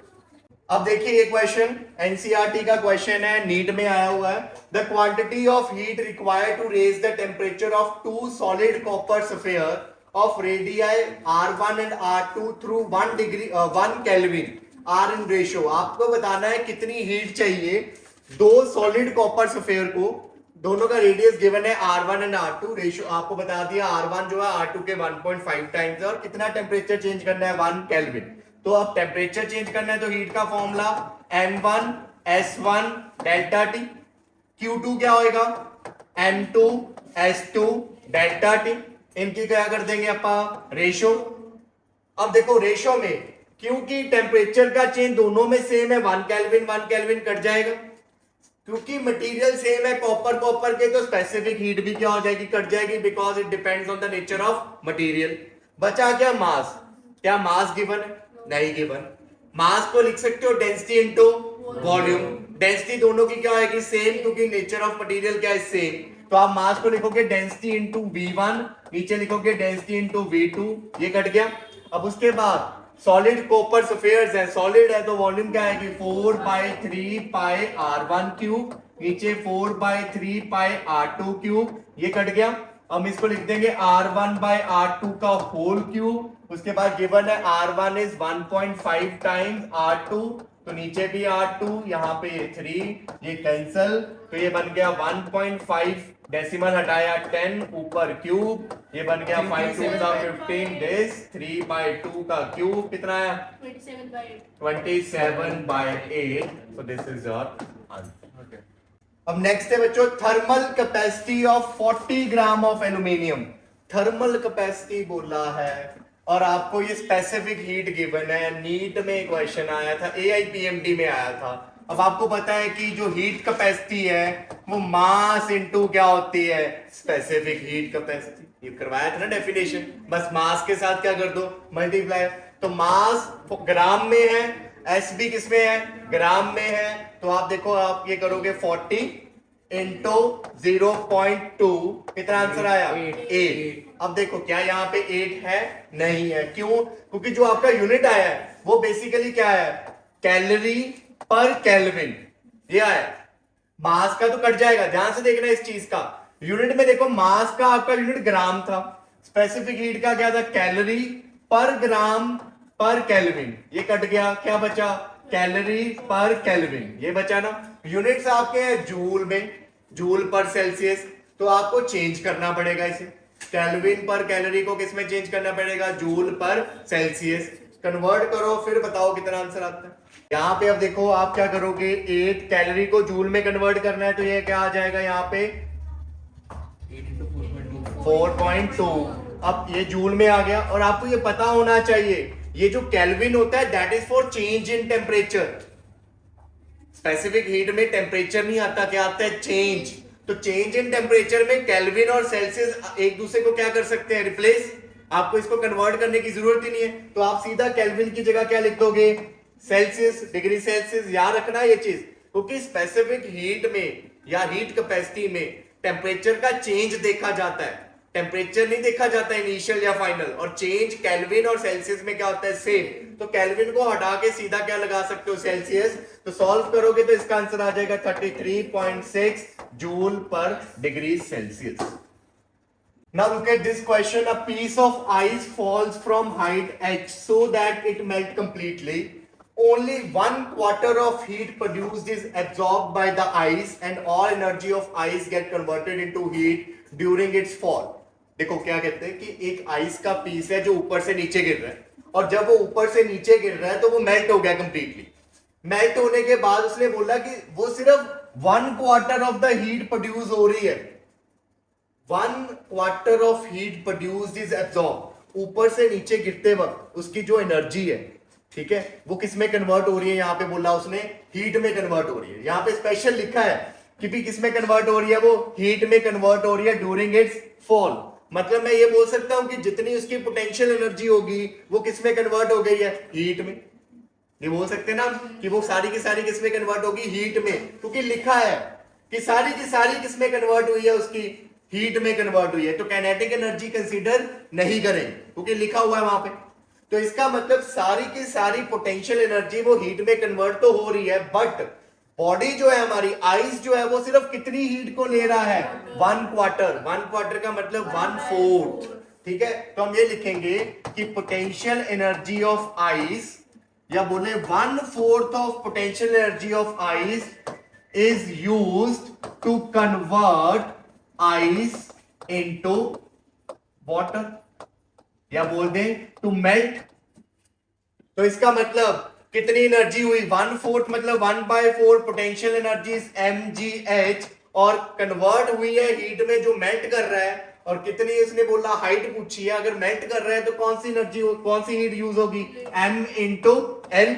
अब देखिए ये क्वेश्चन एनसीईआरटी का क्वेश्चन है, नीट में आया हुआ है। The quantity of heat required to raise the temperature of 2 solid copper sphere of radius R1 and R2 through 1 kelvin are in ratio. आपको बताना है कितनी हीट चाहिए 2 सॉलिड कॉपर स्फीयर को, दोनों का रेडियस गिवन है R1 एंड R2, रेशियो आपको बता दिया R1 जो है R2 के 1.5 टाइम्स है, और कितना टेम्परेचर चेंज करना है 1 केल्विन। तो अब टेम्परेचर चेंज करना है तो हीट का formula M1 S1 delta T, Q2 क्या होएगा M2 S2 डेल्टा T, इनकी क्या कर देंगे अपा रेशो। अब देखो रेशो में क्योंकि टेम्परेचर का चेंज दोनों में सेम है, 1 केल्विन कट जाएगा, क्योंकि मटेरियल सेम है कॉपर कॉपर के, तो स्पेसिफिक हीट भी क्या हो जाएगी, कट जाएगी, because it depends on the nature of material. बचा क्या मास, क्या मास गिवन है, नहीं गिवन। मास को लिख सकते हो डेंसिटी इनटू वॉल्यूम, डेंसिटी दोनों की क्या आएगी सेम, क्योंकि नेचर ऑफ मटेरियल क्या है सेम। तो आप मास को लिखोगे डेंसिटी इनटू V1, नीचे लिखोगे डेंसिटी इनटू V2, ये कट गया। अब उसके बाद सॉलिड कॉपर स्फीयर्स है, सॉलिड है तो वॉल्यूम क्या आएगी 4/3 पाई R1 क्यूब, नीचे 4/3 पाई R2 क्यूब, ये कट गया। हम इसको लिख देंगे R1/R2 का होल क्यूब। उसके बाद गिवन है R1 इज 1.5 टाइम्स R2, तो नीचे भी R2, यहाँ पे ये 3, ये कैंसल, तो ये बन गया 1.5, डेसिमल हटाया 10, ऊपर क्यूब, ये बन गया 5 2 का 15, दिस 3/2 का क्यूब कितना है 27/8, so this is your answer। अब नेक्स्ट है बच्चों thermal capacity of 40 gram of aluminium. Thermal capacity बोला है और आपको ये स्पेसिफिक हीट गिवन है, नीट में क्वेश्चन आया था, AIPMD में आया था। अब आपको पता है कि जो हीट कैपेसिटी है वो मास इनटू क्या होती है स्पेसिफिक हीट कैपेसिटी, ये करवाया था ना डेफिनेशन, बस मास के साथ क्या कर दो मल्टीप्लाई। तो मास ग्राम में है, एस भी किसमें है, ग्राम में है। तो आप देखो आप ये करोगे 40 इंटू 0.2, कितना आंसर आया, 8। अब देखो क्या यहाँ पे 8 है, नहीं है, क्यों, क्योंकि जो आपका यूनिट आया है वो बेसिकली क्या है, कैलोरी पर केल्विन, ये आया। मास का तो कट जाएगा, ध्यान से देखना इस चीज का। यूनिट में देखो मास का आपका यूनिट ग्राम था, स्पेसिफिक हीट का क्या था, कैलोरी पर ग्राम पर केल्विन, ये कट गया, क्या बचा, कैलोरी पर केल्विन, ये बचा ना। यूनिट्स आपके हैं जूल में, जूल पर सेल्सियस, तो आपको चेंज करना पड़ेगा इसे, केल्विन पर कैलोरी को किस में चेंज करना पड़ेगा, जूल पर सेल्सियस। कन्वर्ट करो फिर बताओ कितना आंसर आता है। यहां पे अब देखो आप क्या करोगे, 8 कैलोरी को जूल में कन्वर्ट करना है, तो ये क्या आ जाएगा यहाँ पे 4.2। अब ये जूल में आ गया, और आपको ये पता होना चाहिए ये जो केल्विन होता है that is for change in temperature. Specific heat में टेम्परेचर नहीं आता, क्या आता है, चेंज। तो चेंज इन टेम्परेचर में केल्विन और सेल्सियस एक दूसरे को क्या कर सकते हैं, रिप्लेस। आपको इसको कन्वर्ट करने की जरूरत ही नहीं है, तो आप सीधा केल्विन की जगह क्या लिख दोगे, सेल्सियस, डिग्री सेल्सियस। याद रखना ये चीज, क्योंकि स्पेसिफिक हीट में या हीट कैपेसिटी में टेम्परेचर का चेंज देखा जाता है, टेम्परेचर नहीं देखा जाता इनिशियल या फाइनल। और चेंज केल्विन और सेल्सियस में क्या होता है, सेम। तो केल्विन को हटा के सीधा क्या लगा सकते हो, सेल्सियस। तो सॉल्व करोगे तो इसका आंसर आ जाएगा 33.6 जूल पर degree Celsius. Now look at this question. A piece of ice falls from height h so that it melt completely. Only 1/4 of heat produced is absorbed by the ice and all energy of ice get converted into heat during its fall. देखो क्या कहते हैं कि एक ice का piece है जो ऊपर से नीचे गिर रहा है, और जब वो ऊपर से नीचे गिर रहा है तो वो मेल्ट हो गया कंप्लीटली। मेल्ट होने के बाद उसने बोला कि वो सिर्फ 1/4 ऑफ द हीट प्रोड्यूस हो रही है, 1/4 of heat produced is absorb. ऊपर से नीचे गिरते वक्त उसकी जो एनर्जी है, ठीक है, वो किस में कन्वर्ट हो रही है, यहाँ पे बोला उसने हीट में कन्वर्ट हो रही है। यहाँ पे स्पेशल लिखा है कि भी किस में कन्वर्ट हो रही है, वो हीट में कन्वर्ट हो रही है ड्यूरिंग इट्स फॉल। मतलब मैं ये बोल सकता हूं कि जितनी उसकी पोटेंशियल एनर्जी होगी वो किस में कन्वर्ट हो गई है, हीट में। ये बोल सकते हैं ना कि वो सारी की सारी किस में कन्वर्ट होगी, हीट में, क्योंकि लिखा है कि सारी की सारी किस में कन्वर्ट हुई है, उसकी हीट में कन्वर्ट हुई है। तो काइनेटिक एनर्जी कंसीडर नहीं करें क्योंकि लिखा हुआ है वहां पे। तो इसका मतलब सारी की सारी पोटेंशियल एनर्जी वो हीट में कन्वर्ट तो हो रही है, बट बॉडी जो है हमारी, आइस जो है, वो सिर्फ कितनी हीट को ले रहा है, 1/4। 1/4 का मतलब 1/4, ठीक है। तो हम ये लिखेंगे कि पोटेंशियल एनर्जी ऑफ आइस, या बोले 1/4 of potential energy of ice is used to convert ice into water, या बोल दें टू मेल्ट। तो इसका मतलब कितनी एनर्जी हुई, 1/4 मतलब 1/4 पोटेंशियल एनर्जी mgh, और कन्वर्ट हुई है हीट में जो मेल्ट कर रहा है। और कितनी इसने बोला, हाइट पूछी है, अगर मेल्ट कर रहा है तो कौन सी एनर्जी, कौन सी हीट यूज होगी, m इंटू l।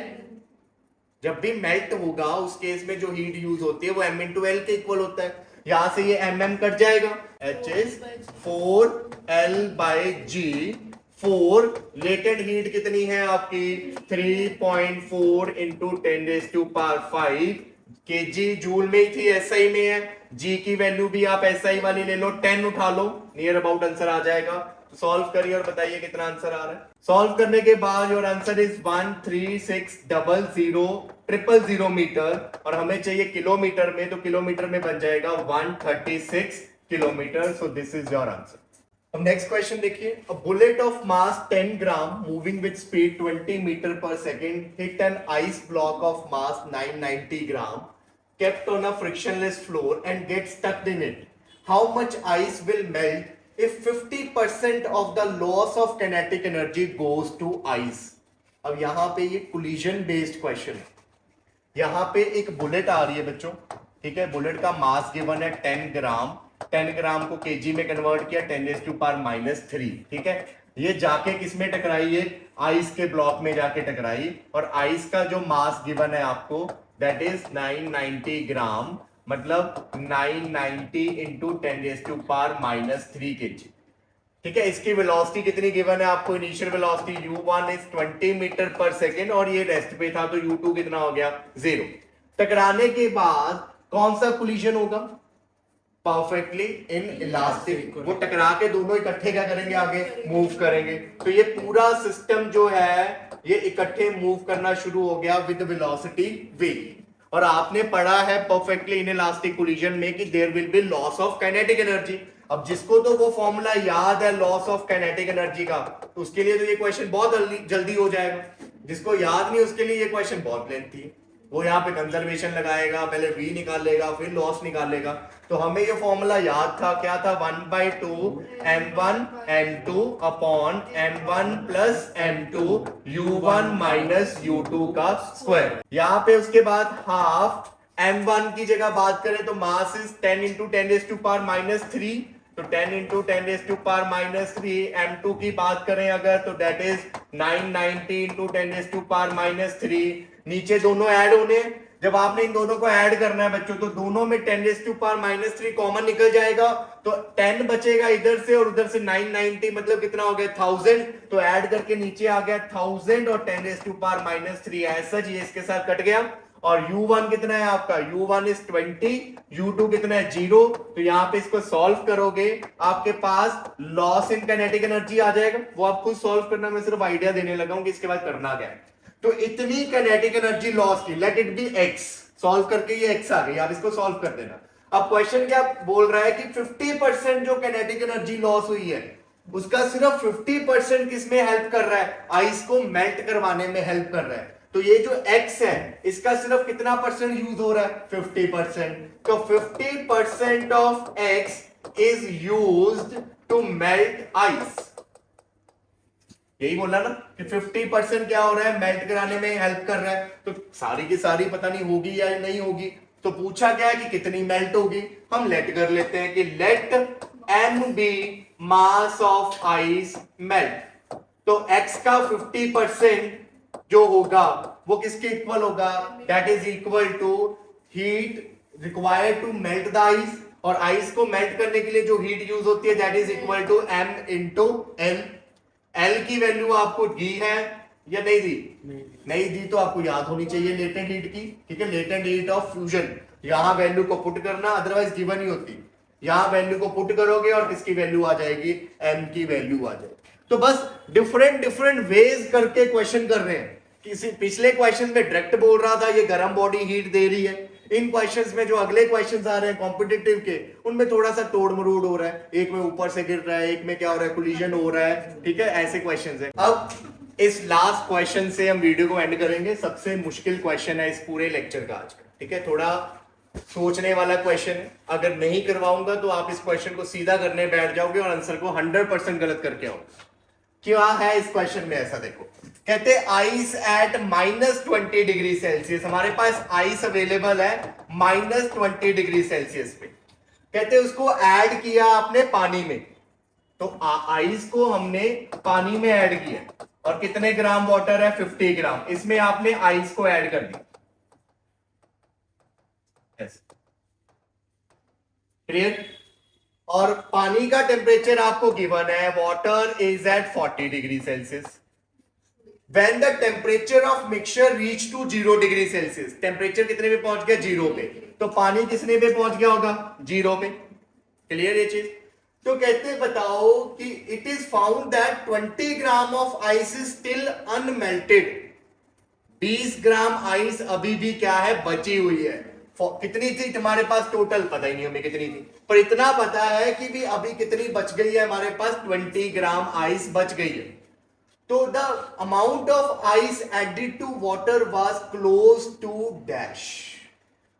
जब भी मेल्ट होगा उस केस में जो हीट यूज होती है वो m इंटू l के इक्वल होता है। यहां से ये mm कट जाएगा, h is 4l/g। 4 latent heat कितनी है आपकी, 3.4 इंटू 10⁵ kg जूल में ही थी, एसआई में है। जी की वैल्यू भी आप एसआई वाली ले लो, 10 उठा लो, नियर अबाउट आंसर आ जाएगा। तो सॉल्व करिए और बताइए कितना आंसर आ रहा है। सॉल्व करने के बाद योर आंसर इज 1360000 मीटर, और हमें चाहिए किलोमीटर में, तो किलोमीटर में बन जाएगा 136 kilometre. So this is your answer. अब नेक्स्ट क्वेश्चन देखिए, a bullet of mass 10 gram moving with speed 20 metre पर second hit an ice block of mass 990 gram kept on a frictionless floor and gets stuck in it. How much ice will melt if 50% of the loss of kinetic energy goes to ice? अब यहां पे ये collision based question है। यहां पे एक bullet आ रही है बच्चों, ठीक है, बुलेट का मास गिवन है 10 ग्राम, 10 ग्राम को केजी में कन्वर्ट किया 10⁻⁻3, ठीक है। ये जाके किसमें टकराई है, आइस के ब्लॉक में जाके टकराई, और आइस का जो मास गिवन है आपको दैट इज 990 ग्राम, मतलब 990 इंटू 10⁻⁻3 kg, ठीक है, इसकी वेलोसिटी कितनी गिवन है आपको, initial velocity u1 is 20 metre पर सेकेंड और ये रेस्ट पे था तो u2 कितना हो गया 0। टकराने के बाद कौन सा कोलिजन होगा, परफेक्टली इन इलास्टिक, वो टकरा के दोनों इकट्ठे क्या करेंगे, आगे मूव करेंगे। तो ये पूरा सिस्टम जो है ये इकट्ठे मूव करना शुरू हो गया विद वेलोसिटी v। और आपने पढ़ा है परफेक्टली इन इलास्टिक कोलिजन में कि there will be loss of kinetic energy. अब जिसको तो वो फॉर्मूला याद है लॉस ऑफ काइनेटिक एनर्जी का, तो उसके लिए तो ये क्वेश्चन बहुत जल्दी हो जाएगा। जिसको याद नहीं उसके लिए ये क्वेश्चन बहुत लेंथी है, वो यहाँ पे कंजर्वेशन लगाएगा, पहले v निकालेगा फिर लॉस निकालेगा। तो हमें ये फॉर्मूला याद था, क्या था, 1/2 m1 m2 upon m1 plus m2 u1 minus u2 का स्क्वायर। यहाँ पे उसके बाद हाफ m1 की जगह बात करें तो मास इज 10 × 10⁻³ तो 10 × 10⁻³ m2 की बात करें अगर तो दैट इज 990 × 10⁻³ नीचे दोनों ऐड होने, जब आपने इन दोनों को ऐड करना है बच्चों तो दोनों में 10⁻³ कॉमन निकल जाएगा तो 10 बचेगा इधर से और उधर से 990 मतलब कितना हो गया 1000। तो ऐड करके नीचे आ गया 1000 और 10⁻³ ऐसा जी इसके साथ कट गया। और u1 कितना है आपका, u1 इज 20, u2 कितना है 0। तो यहां पे इसको सॉल्व करोगे आपके पास लॉस इन काइनेटिक एनर्जी आ जाएगा, वो आप खुद सॉल्व करना, मैं सिर्फ आइडिया देने लगा हूं कि इसके बाद करना क्या है। तो इतनी काइनेटिक एनर्जी लॉस की, let it be x, solve करके ये x आ गई, आप इसको सॉल्व कर देना। अब क्वेश्चन क्या बोल रहा है कि 50% जो काइनेटिक एनर्जी लॉस हुई है उसका सिर्फ 50% किसमें हेल्प कर रहा है, आइस को मेल्ट करवाने में हेल्प कर रहा है। तो ये जो x है इसका सिर्फ कितना परसेंट यूज हो रहा है, 50%। तो 50% of x is used to melt ice, यही बोला ना कि 50% क्या हो रहा है, मेल्ट कराने में हेल्प कर रहा है। तो सारी की सारी पता नहीं होगी या नहीं होगी, तो पूछा गया कि कितनी मेल्ट होगी, हम लेट कर लेते हैं कि let m be mass of ice melt. तो x का 50% जो होगा वो किसके इक्वल होगा, that is equal to heat required to melt the ice, और आइस को मेल्ट करने के लिए जो हीट यूज होती है that is equal to m into l। L की वैल्यू आपको दी है या नहीं दी, नहीं दी तो आपको याद होनी चाहिए लेटेंट हीट की, ठीक है, लेटेंट हीट ऑफ फ्यूजन। यहां वैल्यू को पुट करना, अदरवाइज गिवन ही होती, यहां वैल्यू को पुट करोगे और किसकी वैल्यू आ जाएगी, m की वैल्यू आ जाएगी। तो बस डिफरेंट वेज करके क्वेश्चन कर रहे हैं। किसी पिछले क्वेश्चन में डायरेक्ट बोल रहा था ये गर्म बॉडी हीट दे रही है, इन क्वेश्चंस में जो अगले क्वेश्चंस आ रहे हैं कॉम्पिटिटिव के उनमें थोड़ा सा तोड़ मरोड़ हो रहा है, एक में ऊपर से गिर रहा है, एक में क्या हो रहा है कोलिजन हो रहा है, ठीक है, ऐसे क्वेश्चंस है। अब इस लास्ट क्वेश्चन से हम वीडियो को एंड करेंगे, सबसे मुश्किल क्वेश्चन है इस पूरे लेक्चर का आज का, ठीक है, थोड़ा सोचने वाला क्वेश्चन है। अगर नहीं करवाऊंगा तो आप इस क्वेश्चन को सीधा करने बैठ जाओगे और आंसर को 100% गलत करके आओगे। क्या है इस क्वेश्चन में, ऐसा देखो, कहते आइस एट -20 डिग्री सेल्सियस, हमारे पास आइस अवेलेबल है -20 डिग्री सेल्सियस पे, कहते उसको ऐड किया आपने पानी में, तो आइस को हमने पानी में ऐड किया और कितने ग्राम वाटर है, 50 ग्राम, इसमें आपने आइस को ऐड कर दिया, क्लियर। और पानी का टेम्परेचर आपको गिवन है, water is at 40 degree Celsius. When the temperature of mixture reach to 0 degree Celsius, temperature कितने पे पहुंच गया, 0 पे, तो पानी किसने पे पहुंच गया होगा, 0 पे, क्लियर ये चीज। तो कहते बताओ कि it is found that 20 gram of ice is still unmelted, 20 gram ice अभी भी क्या है, बची हुई है। कितनी थी हमारे पास टोटल, पता ही नहीं हमें कितनी थी, पर इतना पता है कि भी अभी कितनी बच गई है, हमारे पास 20 ग्राम आइस बच गई है। तो the amount of ice added to water was close to dash,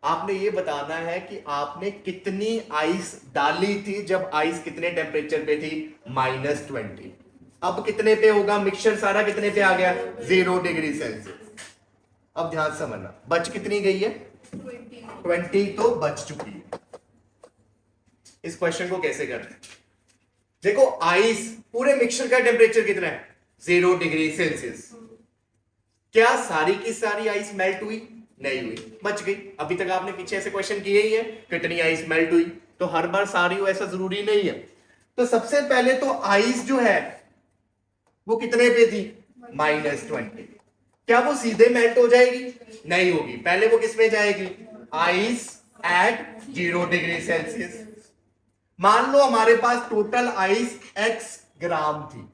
आपने ये बताना है कि आपने कितनी आइस डाली थी जब आइस कितने टेम्परेचर पे थी, -20। अब कितने पे होगा, मिक्सचर सारा कितने पे आ गया, 0 डिग्री सेल्सियस। अब ध्यान से समझना, बच कितनी गई है, 20 तो बच चुकी है। इस क्वेश्चन को कैसे करते हैं, देखो आइस पूरे मिक्सचर का टेम्परेचर कितना है, 0 डिग्री सेल्सियस। क्या सारी की सारी आइस मेल्ट हुई, नहीं हुई, बच गई। अभी तक आपने पीछे ऐसे क्वेश्चन किए ही है, कितनी आइस मेल्ट हुई, तो हर बार सारी हो ऐसा जरूरी नहीं है। तो सबसे पहले तो आइस जो है वो कितने पे थी, -20। क्या वो सीधे मेल्ट हो जाएगी, नहीं होगी, पहले वो किस में जाएगी, आइस एट 0 डिग्री सेल्सियस। मान लो हमारे पास टोटल आइस x ग्राम थी,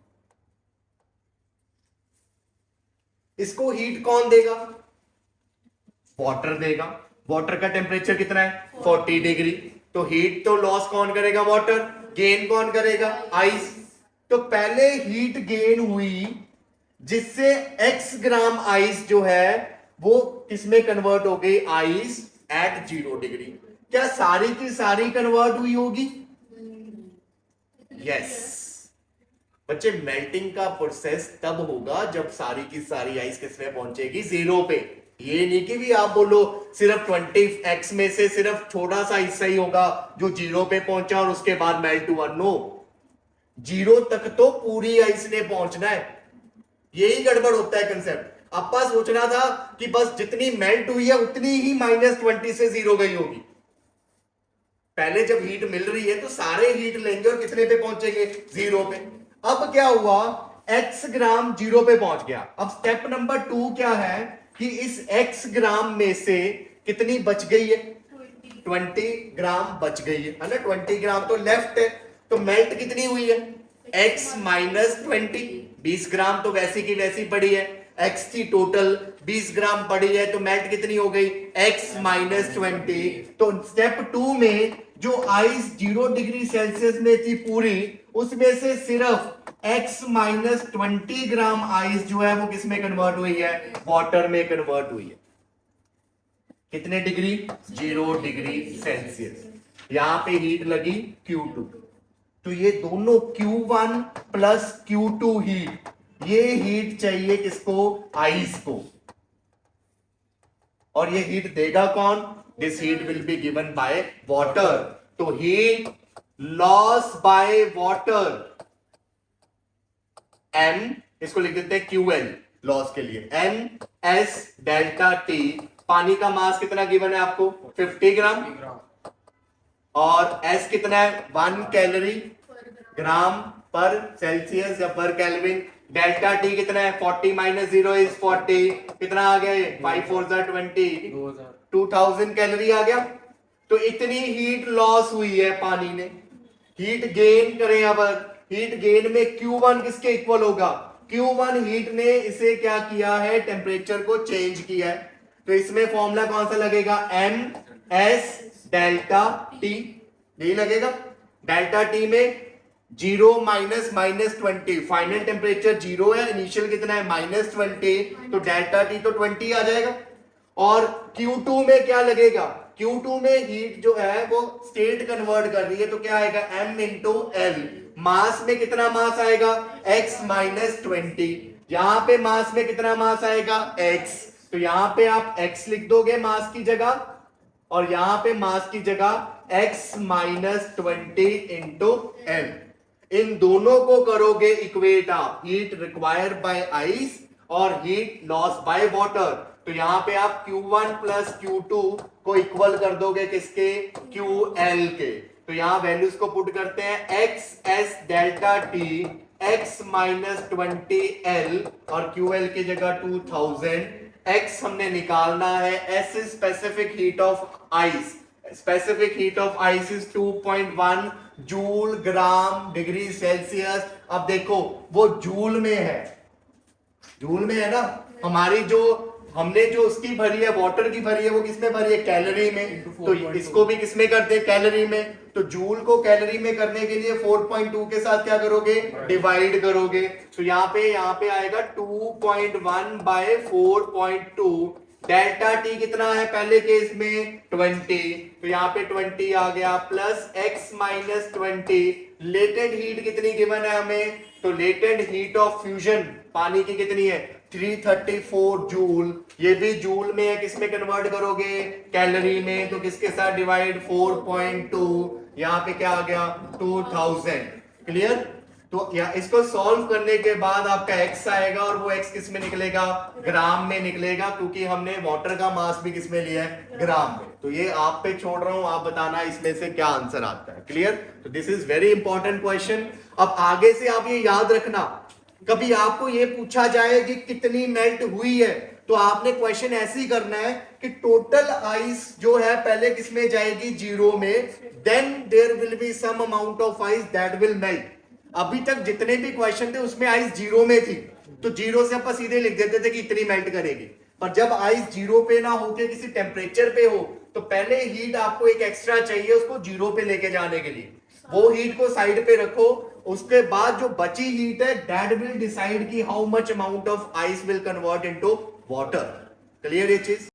इसको हीट कौन देगा, वाटर देगा। वाटर का टेम्परेचर कितना है, 40 डिग्री। तो हीट तो लॉस कौन करेगा, वाटर, गेन कौन करेगा, आइस। तो पहले हीट गेन हुई जिससे x ग्राम आइस जो है वो किसमें कन्वर्ट हो गई, आइस एट 0 डिग्री। क्या सारी की सारी कन्वर्ट हुई होगी, यस। बच्चे मेल्टिंग का प्रोसेस तब होगा जब सारी की सारी आइस किसमें पहुंचेगी, 0 पे। ये नहीं कि भी आप बोलो सिर्फ 20x में से सिर्फ छोटा सा हिस्सा ही होगा जो 0 पे पहुंचा और उसके बाद मेल्ट हुआ, नो, 0 तक तो पूरी आइस ने पहुंचना है। यही गड़बड़ होता है कंसेप्ट। आपका सोचना था कि बस जितनी मेल्ट हुई है उतनी ही -20 से 0 गई होगी। पहले जब हीट मिल रही है तो सारे हीट लेंगे और कितने पे पहुंचेंगे, 0 पे। अब क्या हुआ, x ग्राम 0 पे पहुंच गया। अब स्टेप नंबर 2 क्या है कि इस x ग्राम में से कितनी बच गई है, 20 ग्राम बच गई है ना, 20 ग्राम तो लेफ्ट है। तो मेल्ट कितनी हुई है, x -20, 20 ग्राम तो वैसी की वैसी पड़ी है, x की टोटल 20 ग्राम पड़ी है, तो मेल्ट कितनी हो गई, x -20। तो स्टेप 2 में जो आइस 0 डिग्री सेल्सियस में थी पूरी, उसमें से सिर्फ x -20 ग्राम आइस जो है वो किसमें कन्वर्ट हुई है, वाटर में कन्वर्ट हुई है। कितने डिग्री, 0 डिग्री सेल्सियस। यहां पे हीट लगी Q2। तो ये दोनों Q1 प्लस Q2 हीट, ये हीट चाहिए किसको, आइस को। और ये हीट देगा कौन, this heat will be given by water. तो heat loss by water, M, इसको लिख देते हैं QL लॉस के लिए, NS डेल्टा T। पानी का मास कितना गिवन है आपको, 50 ग्राम, और S कितना है, 1 कैलोरी ग्राम पर सेल्सियस या पर केल्विन। डेल्टा T कितना है, 40 - 0 इज 40, कितना आ गया ये, 5 4 20, 2000 कैलोरी आ गया। तो इतनी हीट लॉस हुई है पानी ने। हीट गेन करें, अब हीट गेन में Q1 किसके इक्वल होगा, Q1 हीट ने इसे क्या किया है, टेम्परेचर को चेंज किया है। तो इसमें फॉर्मूला कौन सा लगेगा, MS डेल्टा T, यही लगेगा। डेल्टा T में 0 -20, फाइनल टेम्परेचर 0 है, इनिशियल कितना है, -20, तो डेल्टा T तो 20 आ जाएगा। और Q2 में क्या लगेगा, Q2 में हीट जो है वो स्टेट कन्वर्ट कर रही है, तो क्या आएगा, M × L। मास में कितना मास आएगा, x -20। यहां पे मास में कितना मास आएगा, x। तो यहां पे आप x लिख दोगे मास की जगह, और यहां पे मास की जगह x -20 × L। इन दोनों को करोगे इक्वेट आप, हीट रिक्वायर्ड बाय आइस और हीट लॉस बाय वाटर। तो यहां पे आप Q1 प्लस Q2 को इक्वल कर दोगे किसके, QL के। तो यहां वैल्यूज को पुट करते हैं, XS delta T x -20L और QL की जगह 2000। X हमने निकालना है, S is specific heat of ice, specific heat of ice is 2.1 joule gram degree Celsius. अब देखो वो जूल में है, जूल में है ना, हमारी जो हमने जो उसकी भरी है, वाटर की भरी है, वो किसमें भरी है, कैलोरी में। तो इसको भी किसमें करते हैं, कैलोरी में। तो जूल को कैलोरी में करने के लिए 4.2 के साथ क्या करोगे, डिवाइड करोगे। तो यहाँ पे आएगा 2.1 बाय 4.2। डेल्टा टी कितना है पहले केस में, 20, तो यहाँ पे 20 आ गया, प्लस x -20। लेटेंट हीट कितनी गिवन है हमें, तो लेटेंट हीट ऑफ फ्यूजन पानी की कितनी है, 334 जूल। ये भी जूल में है, किसमें कन्वर्ट करोगे, कैलोरी में। तो किसके साथ डिवाइड, 4.2, यहाँ पे क्या आ गया, 2000। क्लियर। तो या इसको सॉल्व करने के बाद आपका x आएगा और वो x किस में निकलेगा, ग्राम में निकलेगा, क्योंकि हमने वाटर का मास भी किस में लिया है, ग्राम में। तो ये आप पे छोड़ रहा हूं, आप बताना इसमें से क्या आंसर आता है। क्लियर? तो this is very important question. अब आगे से आप ये याद रखना, कभी आपको ये पूछा जाए कि कितनी मेल्ट हुई है, तो आपने क्वेश्चन ऐसे ही करना है कि टोटल आइस जो है पहले किसमें जाएगी, जीरो में, then there will be some amount of ice that will melt. अभी तक जितने भी क्वेश्चन थे उसमें आइस जीरो में थी, तो जीरो से अपन सीधे लिख देते थे कि इतनी मेल्ट करेगी। पर जब आइस जीरो पे ना होके किसी टेम्परेचर पे हो, तो पहले हीट आपको एक एक्स्ट्रा चाहिए उसको जीरो पे लेके जाने के लिए। वो हीट को साइड पे रखो, उसके बाद जो बची हीट है दैट विल डिसाइड कि how much amount of ice will convert into water. Clear ये चीज?